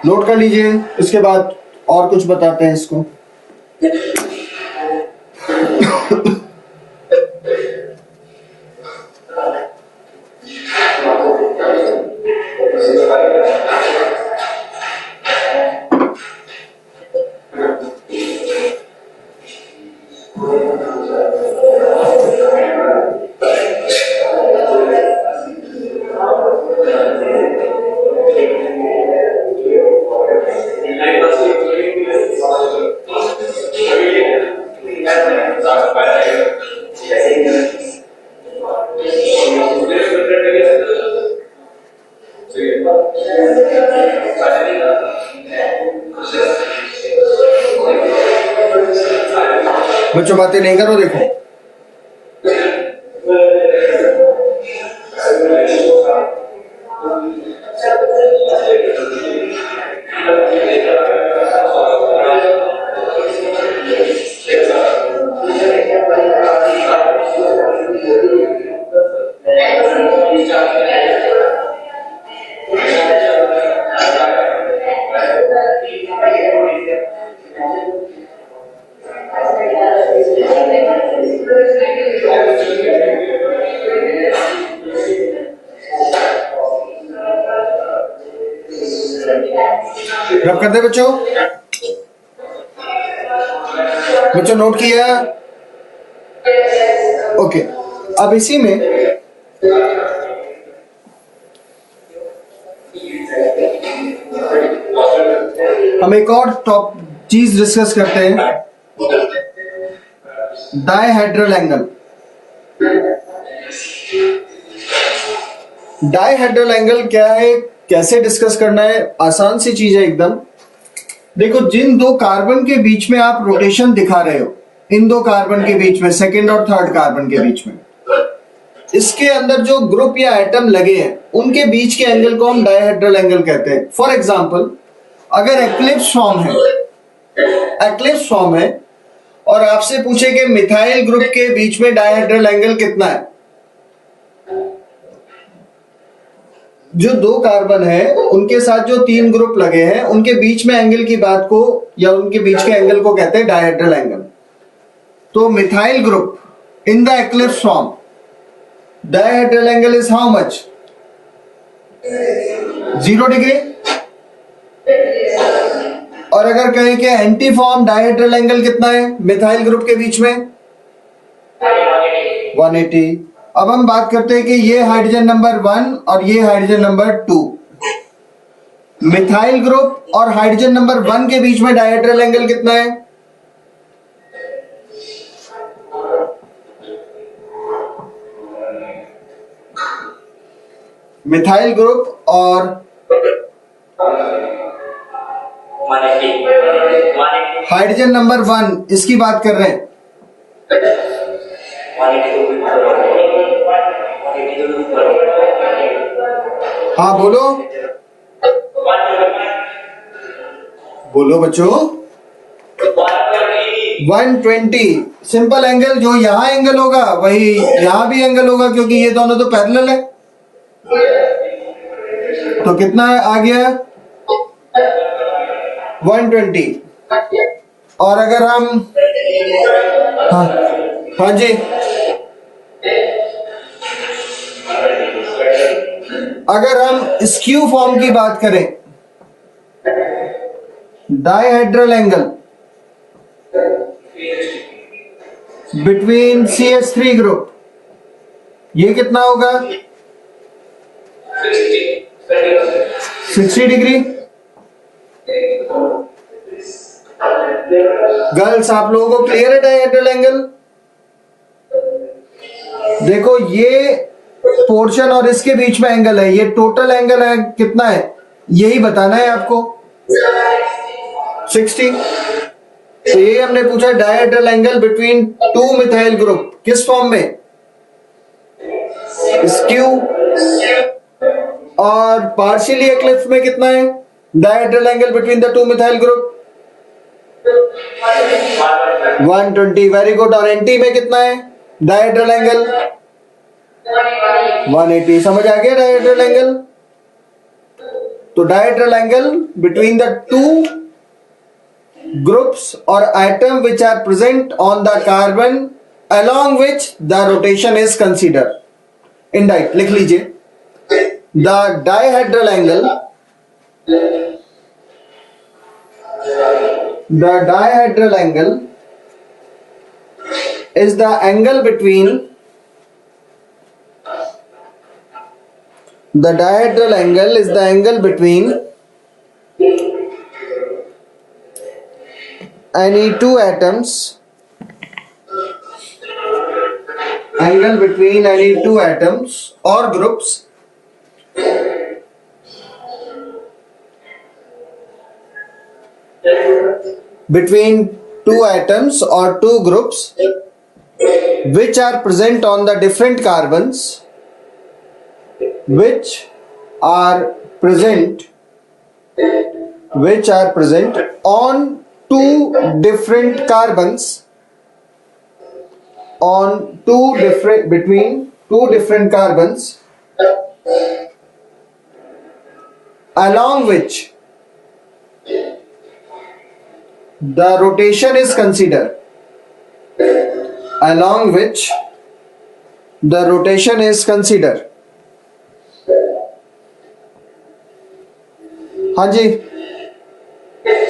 नोट कर लीजिए। इसके बाद और कुछ बताते हैं इसको। बच्चों बातें नहीं करो। देखो रब कर दे बच्चों। बच्चों नोट किया? ओके, अब इसी में हम एक और टॉप चीज डिस्कस करते हैं, डायहेड्रल एंगल। डायहेड्रल एंगल क्या है, कैसे डिस्कस करना है? आसान सी चीज है एकदम। देखो, जिन दो कार्बन के बीच में आप रोटेशन दिखा रहे हो, इन दो कार्बन के बीच में, सेकंड और थर्ड कार्बन के बीच में, इसके अंदर जो ग्रुप या एटम लगे हैं उनके बीच के एंगल को हम डायहेड्रल एंगल कहते हैं। फॉर एग्जांपल, अगर एक्लिप्स फॉर्म है और आपसे पूछे कि मिथाइल ग्रुप के बीच में डायहेड्रल एंगल कितना है, जो दो कार्बन है उनके साथ जो तीन ग्रुप लगे हैं उनके बीच में एंगल की बात को या उनके बीच के एंगल को कहते हैं डायहेड्रल एंगल। तो methyl group in the eclipse form, dihedral angle is how much? 0 degree. और अगर कहें कि एंटी फॉर्म डायहेड्रल एंगल कितना है मिथाइल ग्रुप के बीच में? 180। अब हम बात करते हैं कि ये हाइड्रोजन नंबर 1 और ये हाइड्रोजन नंबर 2, मिथाइल ग्रुप और हाइड्रोजन नंबर 1 के बीच में डायहेड्रल एंगल कितना है? मिथाइल ग्रुप और हाइड्रोजन नंबर 1 इसकी बात कर रहे हैं। हाँ बोलो बोलो बच्चों। 120। सिंपल एंगल, जो यहां एंगल होगा वही यहां भी एंगल होगा क्योंकि ये दोनों तो पैरेलल है। तो कितना आ गया? 120। और अगर हम हाँ जी, अगर हम स्क्यू फॉर्म की बात करें, dihedral angle between CH3 group, ये कितना होगा? 60 डिग्री। गर्ल्स आप लोगों को क्लियर है डायहेड्रल एंगल? देखो ये पोर्शन और इसके बीच में एंगल है, ये टोटल एंगल है कितना है यही बताना है आपको, 60। तो ये हमने पूछा dihedral angle between 2 methyl group, किस फॉर्म में? स्क्यू। और पार्शियली एक्लिप्स में कितना है dihedral angle between the 2 methyl group? 120। Very good. और एंटी में कितना है डायहेड्रल एंगल? 180। समझ आ गया डायहेड्रल एंगल? तो dihedral angle between the 2 groups और atom which are present on the carbon along which the rotation is considered. इंडाइट लिख लीजिए। The dihedral angle, the dihedral angle is the angle between the dihedral angle is the angle between any two atoms, angle between any two atoms or groups between two atoms or two groups which are present on the different carbons, which are present on two different carbons, on between two different carbons along which the rotation is considered, along which the rotation is considered. हाँ जी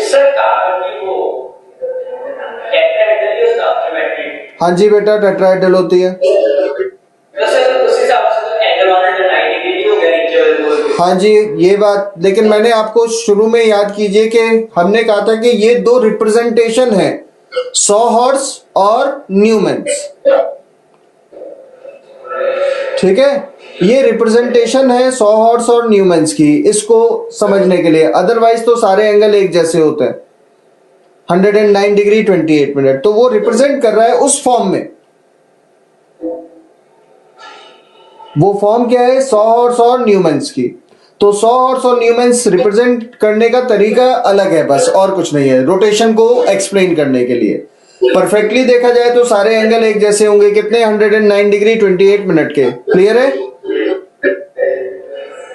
सर कार्बन की वो टेट्राहेड्रल या सिमेट्रिक? हाँ जी बेटा टेट्राहेड्रल होती है। तो सर उस हिसाब से तो एंगल 190 डिग्री हो गया नीचे वाले। हाँ जी ये बात, लेकिन मैंने आपको शुरू में याद कीजिए कि हमने कहा था कि ये दो रिप्रेजेंटेशन है, सॉहर्ट्ज और न्यूमैन्स। ठीक है, ये रिप्रेजेंटेशन है सॉहर्ट्ज और न्यूमैन्स की, इसको समझने के लिए। अदरवाइज तो सारे एंगल एक जैसे होते हैं। 109 डिग्री 28 मिनट, तो वो रिप्रेजेंट कर रहा है उस फॉर्म में। वो फॉर्म क्या है? सॉहर्ट्ज और न्यूमैन्स की। तो सॉहर्ट्ज और न्यूमैन्स रिप्रेजेंट करने का तरीका अलग है, बस और कुछ नहीं है, रोटेशन को एक्सप्लेन करने के लिए। परफेक्टली देखा जाए तो सारे एंगल एक जैसे होंगे। कितने? 109 डिग्री 28 मिनट के। क्लियर है?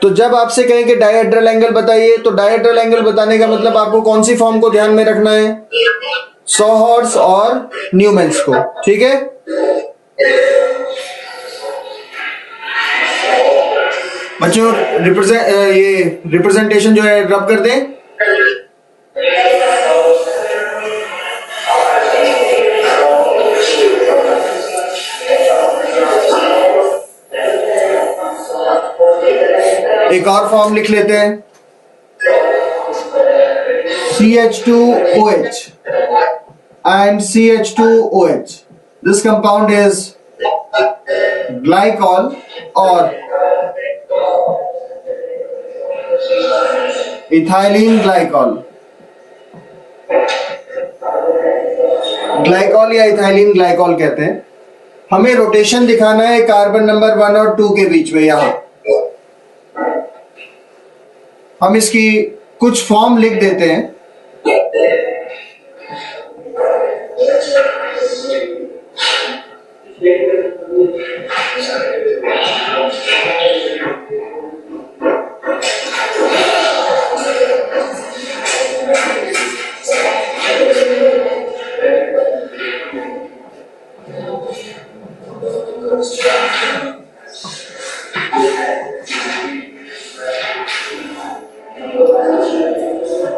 तो जब आपसे कहें कि डायहेड्रल एंगल बताइए, तो डायहेड्रल एंगल बताने का मतलब आपको कौन सी फॉर्म को ध्यान में रखना है? सॉहर्स और न्यूमेंस को, ठीक है। बच्चों ये रिप्रेजेंटेशन जो है रब कर दें। एक और फॉर्म लिख लेते हैं, CH2OH and CH2OH. This compound is glycol or ethylene glycol. Glycol या इथाइलिन ग्लाइकॉल कहते हैं। हमें रोटेशन दिखाना है कार्बन नंबर 1 और 2 के बीच में। यहां हम इसकी कुछ फॉर्म लिख देते हैं।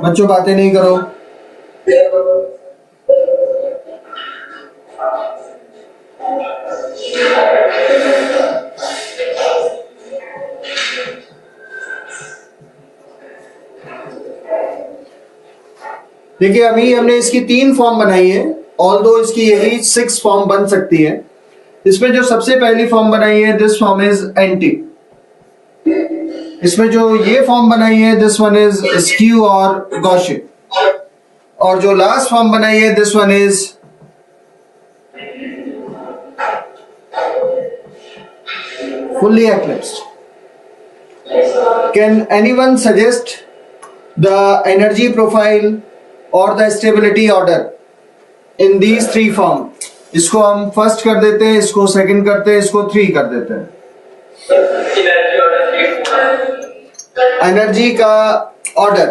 बच्चों बातें नहीं करो। देखिए अभी हमने इसकी 3 फॉर्म बनाई है, ऑल्दो इसकी यही 6 फॉर्म बन सकती है। इसमें जो सबसे पहली फॉर्म बनाई है, दिस फॉर्म इज एंटी। इसमें जो ये फॉर्म बनाई है, दिस वन इज स्क्यू और गॉसियन। और जो लास्ट फॉर्म बनाई है, this one is fully eclipsed. Can anyone suggest the energy profile or the stability order in these 3 form? इसको हम फर्स्ट कर देते हैं, इसको सेकंड करते हैं, इसको 3 कर देते हैं। एनर्जी का ऑर्डर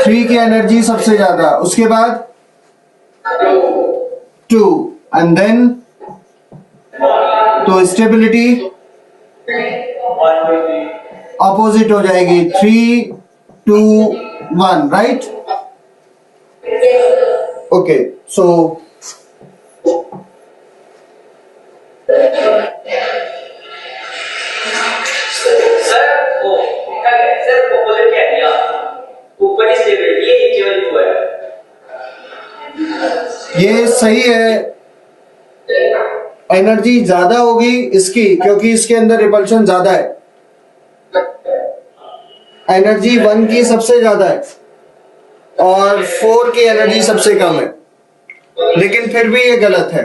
3 की एनर्जी सबसे ज्यादा, उसके बाद 2 एंड देन तो स्टेबिलिटी ऑपोजिट हो जाएगी 3, 2, 1, राइट? ओके, सो ये सही है। एनर्जी ज्यादा होगी इसकी क्योंकि इसके अंदर रिपल्शन ज्यादा है। एनर्जी 1 की सबसे ज्यादा है और 4 की एनर्जी सबसे कम है, लेकिन फिर भी ये गलत है।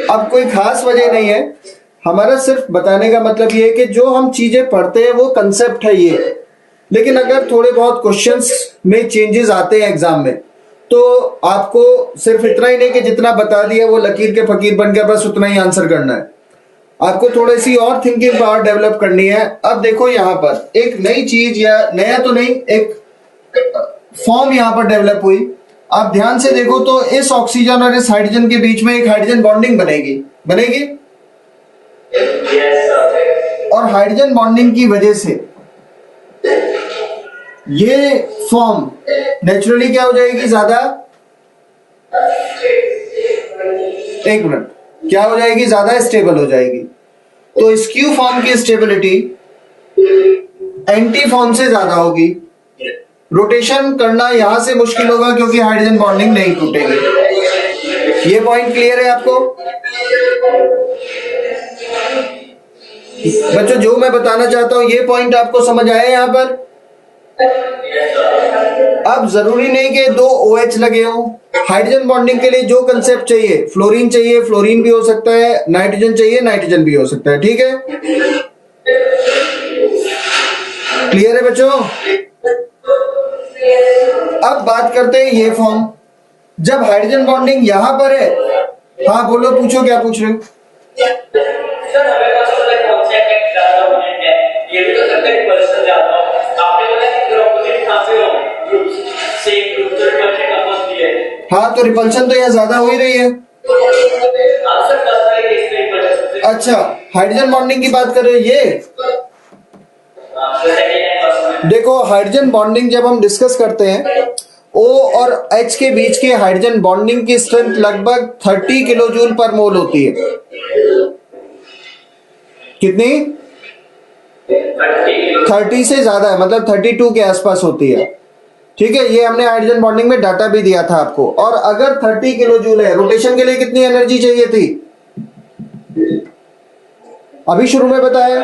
अब कोई खास वजह नहीं है, हमारा सिर्फ बताने का मतलब ये है कि जो हम चीजें पढ़ते हैं वो कंसेप्ट है ये, लेकिन अगर थोड़े बहुत क्वेश्चंस में चेंजेस आते हैं एग्जाम में, तो आपको सिर्फ इतना ही नहीं कि जितना बता दिया वो लकीर के फकीर बन गया बस उतना ही आंसर करना है। आपको थोड़ी सी और थिंकिंग पावर डेवलप करनी है। अब देखो यहाँ पर एक नई चीज, या नया तो नहीं, एक फॉर्म यहाँ पर डेवलप हुई। आप ध्यान से देखो तो इस ऑक्सीजन और इस हाइड्रोजन के बीच में एक हाइड्रोजन बॉन्डिंग बनेगी और हाइड्रोजन बॉन्डिंग की वजह से ये फॉर्म नेचुरली क्या हो जाएगी, ज्यादा, एक मिनट, क्या हो जाएगी, ज्यादा स्टेबल हो जाएगी। तो स्क्यू फॉर्म की स्टेबिलिटी एंटी फॉर्म से ज्यादा होगी। रोटेशन करना यहां से मुश्किल होगा क्योंकि हाइड्रोजन बॉन्डिंग नहीं टूटेगी। ये पॉइंट क्लियर है आपको बच्चों? जो मैं बताना चाहता हूं ये पॉइंट आपको समझ आया यहां पर? अब जरूरी नहीं कि 2 OH लगे हो। हाइड्रोजन बॉन्डिंग के लिए जो कंसेप्ट चाहिए, फ्लोरीन भी हो सकता है, नाइट्रोजन चाहिए, नाइट्रोजन भी हो सकता है। ठीक है, क्लियर है बच्चों? अब बात करते हैं ये फॉर्म। जब हाइड्रोजन बॉन्डिंग यहां पर है, हाँ बोलो, पूछो क्या पूछ रहे हो। सर हमें पास पता है कौन सा इफेक्ट ज्यादा डोमिनेंट है, ये भी तो सकता है पर्सन ज्यादा हो। आपने बोला कि अगर ऑपोजिट कहां से हो ग्रुप्स सेम ग्रुप तो रिपल्शन कंपोज दिए। हाँ तो रिपल्शन तो यहाँ ज्यादा हो ही रही है। आंसर 10 वाले केस में रिपल्शन। अच्छा, हाइड्रोजन बॉन्डिंग की बात कर रहे हो ये। देखो हाइड्रोजन बॉन्डिंग जब हम डिस्कस करते हैं, O और H के बीच के हाइड्रोजन बॉन्डिंग की स्ट्रेंथ लगभग 30 किलो जूल पर मोल होती है। कितनी? 30 से ज्यादा है, मतलब 32 के आसपास होती है। ठीक है, ये हमने हाइड्रोजन बॉन्डिंग में डाटा भी दिया था आपको। और अगर 30 किलो जूल है, रोटेशन के लिए कितनी एनर्जी चाहिए थी अभी शुरू में बताया?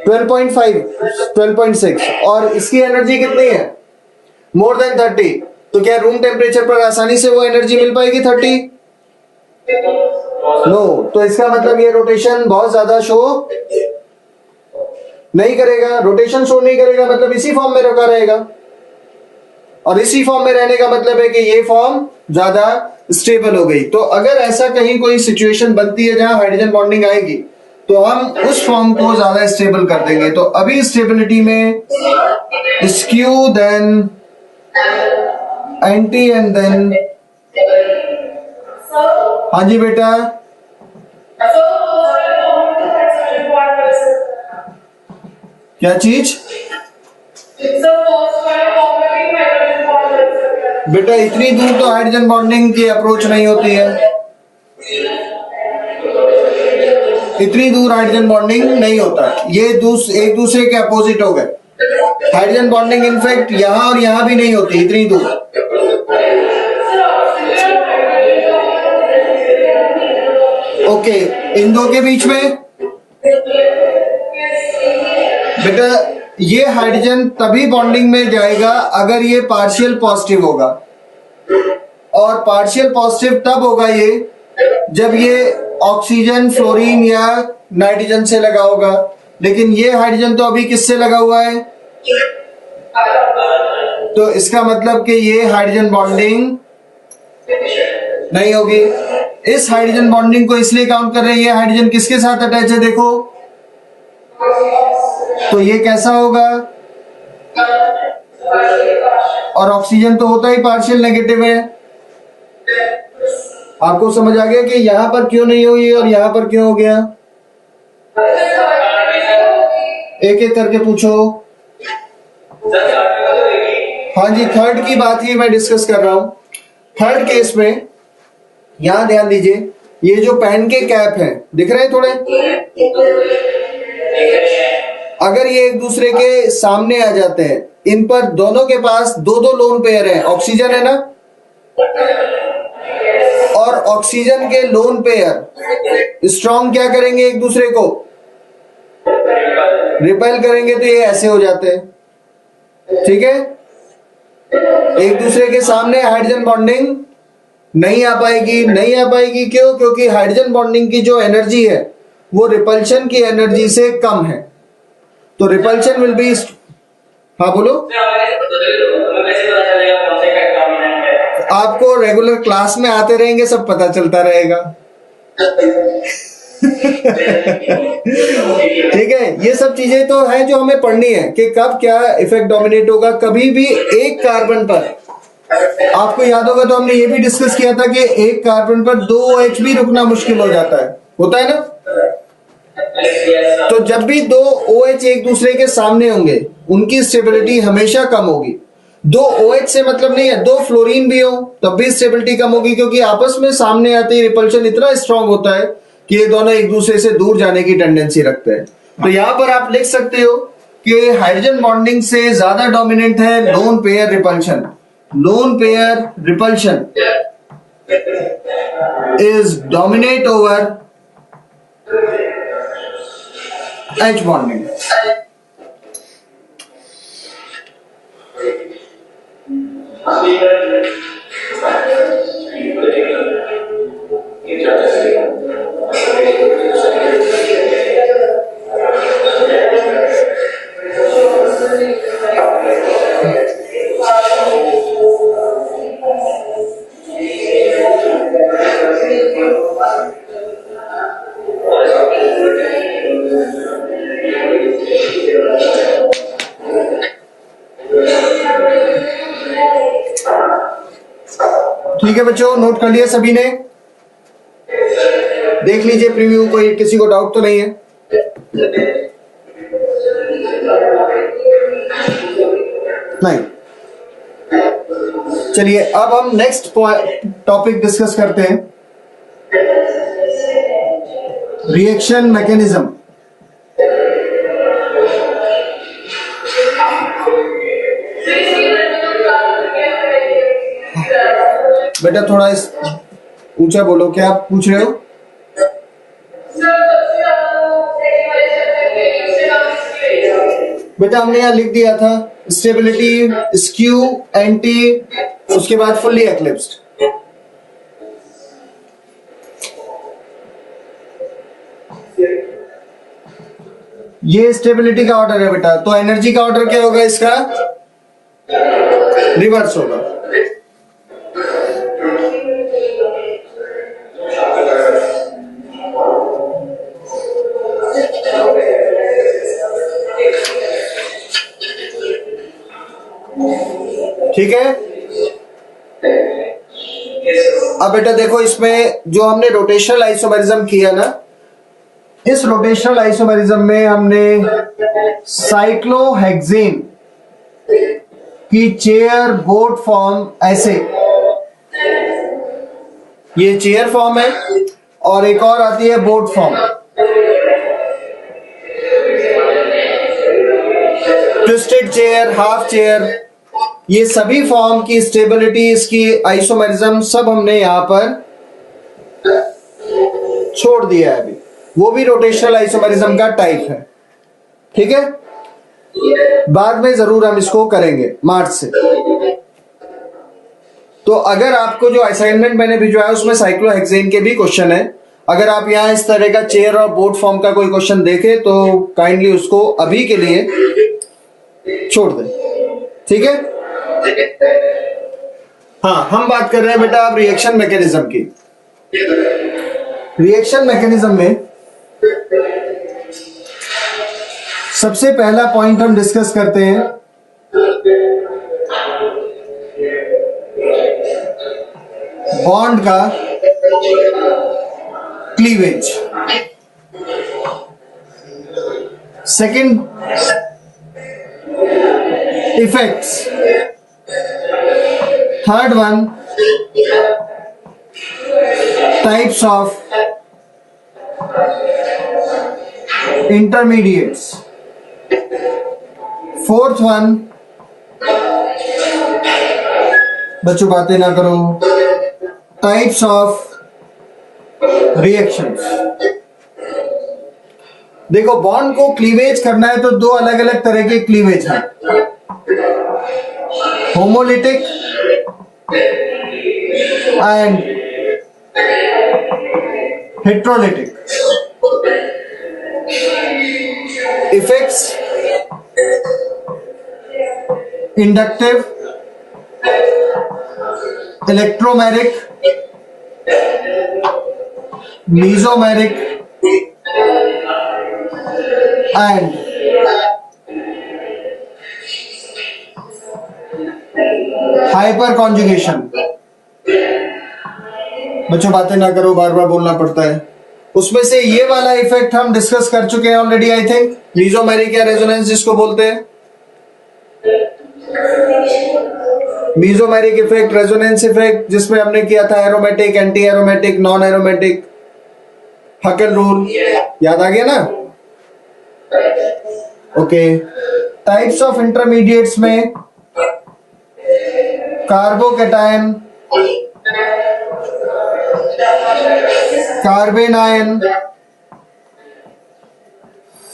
12.6। और इसकी एनर्जी कितनी है? More than 30। तो क्या रूम टेम्परेचर पर आसानी से वो एनर्जी मिल पाएगी 30? नो। तो इसका मतलब ये रोटेशन बहुत ज्यादा शो नहीं करेगा। रोटेशन शो नहीं करेगा मतलब इसी फॉर्म में रखा रहेगा, और इसी फॉर्म में रहने का मतलब है कि ये फॉर्म ज्यादा स्टेबल हो गई। तो अगर ऐसा कहीं कोई सिचुएशन बनती है जहां हाइड्रोजन बॉन्डिंग आएगी, तो हम उस फॉर्म को ज्यादा स्टेबल कर देंगे। तो अभी स्टेबिलिटी में skew, then anti, and then, हाँ जी बेटा, क्या चीज? बेटा इतनी दूर तो हाइड्रोजन बॉन्डिंग की अप्रोच नहीं होती है, इतनी दूर हाइड्रोजन बॉन्डिंग नहीं होता। ये एक दूसरे के अपोजिट हो गए। हाइड्रोजन बॉन्डिंग इनफैक्ट यहां और यहां भी नहीं होती इतनी दूर। ओके, इन दो के बीच में बेटा ये हाइड्रोजन तभी बॉन्डिंग में जाएगा अगर ये पार्शियल पॉजिटिव होगा, और पार्शियल पॉजिटिव तब होगा ये जब ये ऑक्सीजन, फ्लोरीन या नाइट्रोजन से लगा होगा। लेकिन ये हाइड्रोजन तो अभी किससे लगा हुआ है? तो इसका मतलब कि ये हाइड्रोजन बॉन्डिंग नहीं होगी। इस हाइड्रोजन बॉन्डिंग को इसलिए काउंट कर रहे हैं, ये हाइड्रोजन किसके साथ अटैच है देखो, तो ये कैसा होगा? और ऑक्सीजन तो होता ही पार्शियल नेगेटिव है। आपको समझ आ गया कि यहां पर क्यों नहीं हुई और यहां पर क्यों हो गया? एक एक करके पूछो। हाँ जी, थर्ड की बात ही मैं डिस्कस कर रहा हूं। थर्ड केस में यहां ध्यान दीजिए, ये जो पेन के कैप हैं दिख रहे हैं थोड़े, अगर ये एक दूसरे के सामने आ जाते हैं, इन पर दोनों के पास दो दो लोन पेयर है, ऑक्सीजन है ना, और ऑक्सीजन के लोन पेयर स्ट्रॉन्ग क्या करेंगे, एक दूसरे को रिपेल करेंगे, तो ये ऐसे हो जाते हैं। ठीक है, एक दूसरे के सामने हाइड्रोजन बॉन्डिंग नहीं आ पाएगी। नहीं आ पाएगी क्यों? क्योंकि हाइड्रोजन बॉन्डिंग की जो एनर्जी है वो रिपल्शन की एनर्जी से कम है। तो रिपल्शन विल बी, हाँ बोलो। आपको रेगुलर क्लास में आते रहेंगे, सब पता चलता रहेगा। ठीक है, ये सब चीजें तो है जो हमें पढ़नी है कि कब क्या इफेक्ट डोमिनेट होगा। कभी भी एक कार्बन पर, आपको याद होगा तो हमने ये भी डिस्कस किया था कि एक कार्बन पर 2 OH भी रुकना मुश्किल हो जाता है, होता है ना। तो जब भी 2 OH एक दूसरे के सामने होंगे, उनकी स्टेबिलिटी हमेशा कम होगी। 2 OH से मतलब नहीं है, 2 फ्लोरीन भी हो तब भी स्टेबिलिटी कम होगी, क्योंकि आपस में सामने आते ही रिपल्शन इतना स्ट्रांग होता है कि ये दोनों एक दूसरे से दूर जाने की टेंडेंसी रखते हैं। तो यहां पर आप लिख सकते हो कि हाइड्रोजन बॉन्डिंग से ज्यादा डोमिनेंट है lone pair repulsion. Lone pair repulsion is dominate over H bonding. ठीक है बच्चों, नोट कर लिया सभी ने? देख लीजिए प्रीव्यू, कोई किसी को डाउट तो नहीं है? नहीं। चलिए अब हम नेक्स्ट टॉपिक डिस्कस करते हैं, रिएक्शन मैकेनिज्म। बेटा थोड़ा इस ऊंचा बोलो, क्या आप पूछ रहे हो? बेटा हमने यहां लिख दिया था स्टेबिलिटी, स्क्यू, एंटी, उसके बाद फुल्ली एक्लिप्स्ड। ये स्टेबिलिटी का ऑर्डर है बेटा, तो एनर्जी का ऑर्डर क्या होगा? इसका रिवर्स होगा। ठीक है। अब बेटा देखो, इसमें जो हमने रोटेशनल आइसोमेरिज्म किया ना, इस रोटेशनल आइसोमेरिज्म में हमने साइक्लोहेक्सेन की चेयर बोट फॉर्म, ऐसे ये चेयर फॉर्म है, और एक और आती है boat form, twisted chair, half chair. ये सभी फॉर्म की स्टेबिलिटी, इसकी आइसोमेरिज्म सब हमने यहां पर छोड़ दिया है अभी। वो भी रोटेशनल आइसोमेरिज्म का टाइप है। ठीक है, बाद में जरूर हम इसको करेंगे मार्च से। तो अगर आपको जो असाइनमेंट मैंने भिजवाया उसमें साइक्लोहेक्सेन के भी क्वेश्चन है, अगर आप यहां इस तरह का चेयर और बोट फॉर्म का कोई क्वेश्चन देखें तो काइंडली उसको अभी के लिए छोड़ दें। ठीक है। हाँ, हम बात कर रहे हैं बेटा अब रिएक्शन मैकेनिज्म की। रिएक्शन मैकेनिज्म में सबसे पहला पॉइंट हम डिस्कस करते हैं बॉन्ड का cleavage. Second, effects. Third one, types of intermediates. Fourth one, बच्चों बातें ना करो, टाइप्स ऑफ रिएक्शंस। देखो, बॉन्ड को क्लीवेज करना है तो दो अलग अलग तरह के क्लीवेज हैं, homolytic and heterolytic. Effects, inductive, electromeric, mesomeric and hyper conjugation. बच्चों बातें ना करो, बार बार बोलना पड़ता है। उसमें से ये वाला इफेक्ट हम डिस्कस कर चुके हैं ऑलरेडी, आई थिंक, मीजोमेरिक या रेजोनेंस जिसको बोलते हैं। मीजोमेरिक इफेक्ट, रेजोनेंस इफेक्ट, जिसमें हमने किया था aromatic, anti aromatic, non aromatic, Huckel rule, याद आ गया ना? ओके। टाइप्स ऑफ इंटरमीडिएट्स में carbocation, carbanion,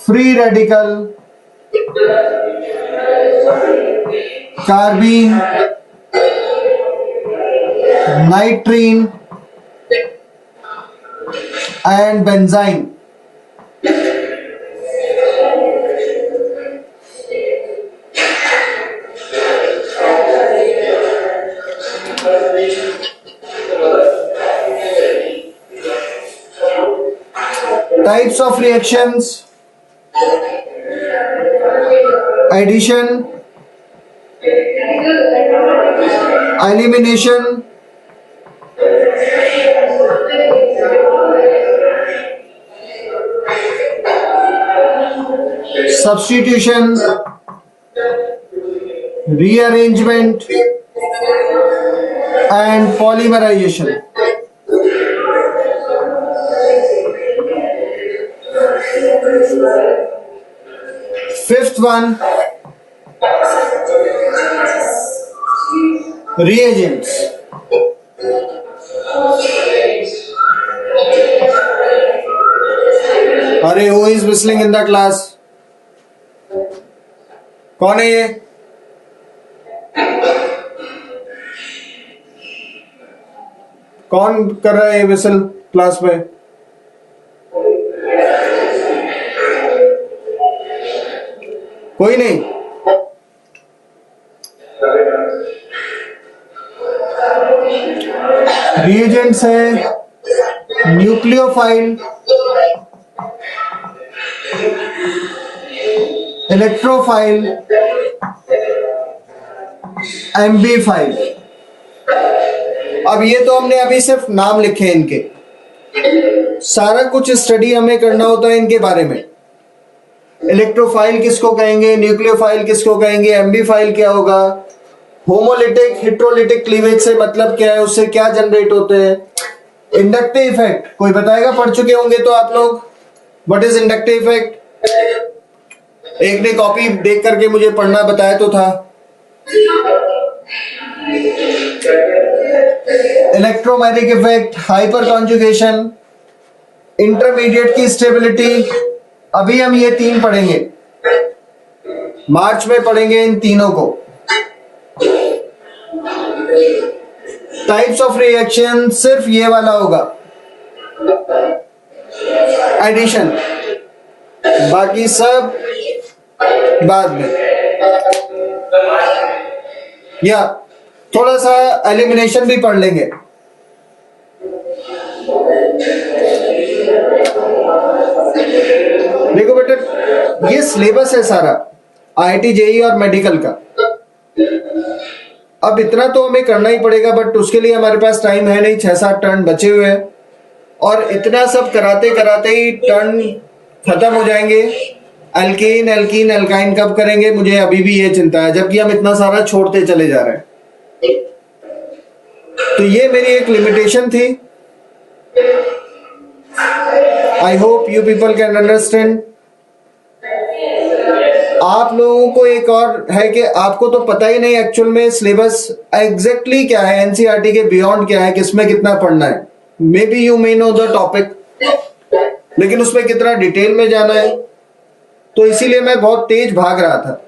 free radical, carbene, nitrene and benzyne. Types of reactions: addition, elimination, substitution, rearrangement and polymerization. Fifth one, reagents. अरे who is whistling in the class? कौन है ये? कौन कर रहा है ये विसल क्लास में? कोई नहीं? रिएजेंट्स है न्यूक्लियोफाइल, इलेक्ट्रोफाइल, एम्बीफाइल। अब ये तो हमने अभी सिर्फ नाम लिखे हैं इनके, सारा कुछ स्टडी हमें करना होता है इनके बारे में। इलेक्ट्रोफाइल किसको कहेंगे, न्यूक्लियोफाइल किसको कहेंगे, एम्बीफाइल क्या होगा, होमोलिटिक हेट्रोलिटिक क्लीवेज से मतलब क्या है, उससे क्या जनरेट होते हैं, इंडक्टिव इफेक्ट कोई बताएगा? पढ़ चुके होंगे तो आप लोग, व्हाट इज इंडक्टिव इफेक्ट? एक ने कॉपी देख करके मुझे पढ़ना बताया तो था। Electromagnetic effect, hyper conjugation, intermediate की स्टेबिलिटी। अभी हम ये तीन पढ़ेंगे, मार्च में पढ़ेंगे इन तीनों को। टाइप्स ऑफ रिएक्शन सिर्फ ये वाला होगा, एडिशन, बाकी सब बाद में, या थोड़ा सा एलिमिनेशन भी पढ़ लेंगे। देखो बेटा, ये सिलेबस है सारा आईआईटी जेईई और मेडिकल का। अब इतना तो हमें करना ही पड़ेगा, बट उसके लिए हमारे पास टाइम है नहीं, 6-7 टर्न बचे हुए हैं और इतना सब कराते कराते ही टर्न खत्म हो जाएंगे। एल्कीन एल्कीन एल्काइन कब करेंगे, मुझे अभी भी ये चिंता है, जबकि हम इतना सारा छोड़ते चले जा रहे हैं। तो ये मेरी एक लिमिटेशन थी। I hope you people can understand. आप लोगों को एक और है कि आपको तो पता ही नहीं एक्चुअल में सिलेबस एग्जैक्टली क्या है, एनसीईआरटी के बियॉन्ड क्या है, किसमें कितना पढ़ना है। May be you may know the topic, लेकिन उसमें कितना डिटेल में जाना है। तो इसीलिए मैं बहुत तेज भाग रहा था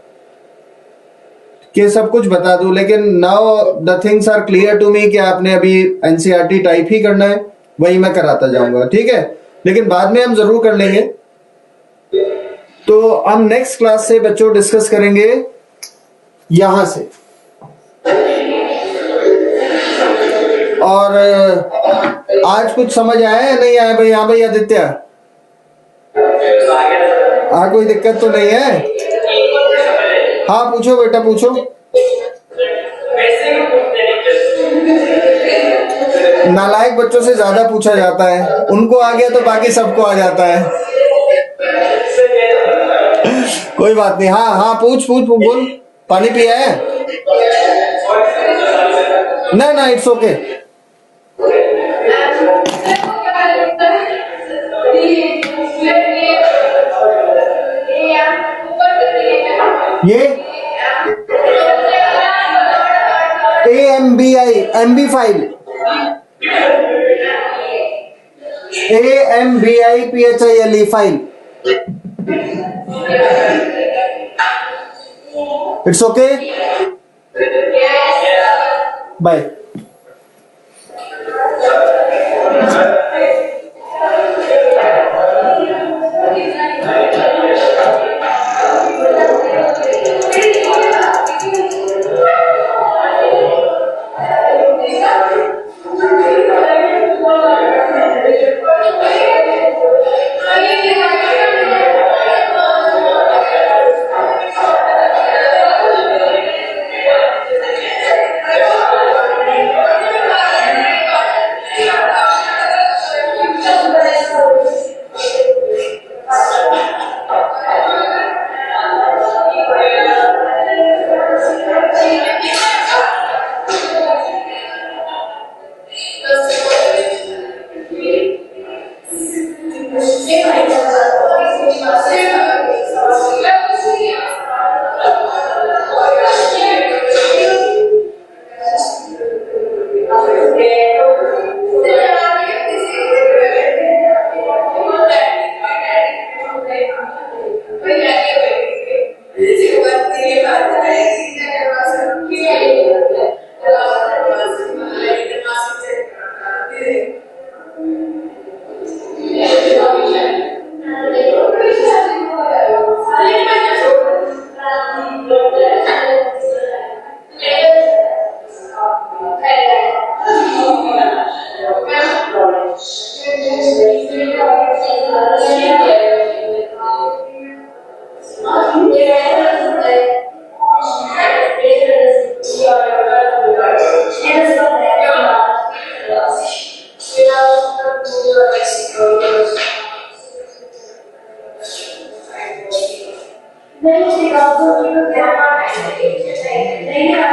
कि सब कुछ बता दूं, लेकिन now the things are clear to me कि आपने अभी एनसीईआरटी टाइप ही करना है, वही मैं कराता जाऊंगा, ठीक है। लेकिन बाद में हम जरूर कर लेंगे। तो हम नेक्स्ट क्लास से बच्चों डिस्कस करेंगे यहां से, और आज कुछ समझ आया है नहीं आया भाई? हाँ भाई आदित्य, हाँ कोई दिक्कत तो नहीं है? हाँ पूछो बेटा पूछो। नालायक बच्चों से ज्यादा पूछा जाता है, उनको आ गया तो बाकी सबको आ जाता है। कोई बात नहीं, हाँ हाँ पूछ पूछ बोल। पानी पिया है? ना ना इट्स ओके। ये AMBI ambiphile, AMBI PHILE phile, it's okay, bye. नहीं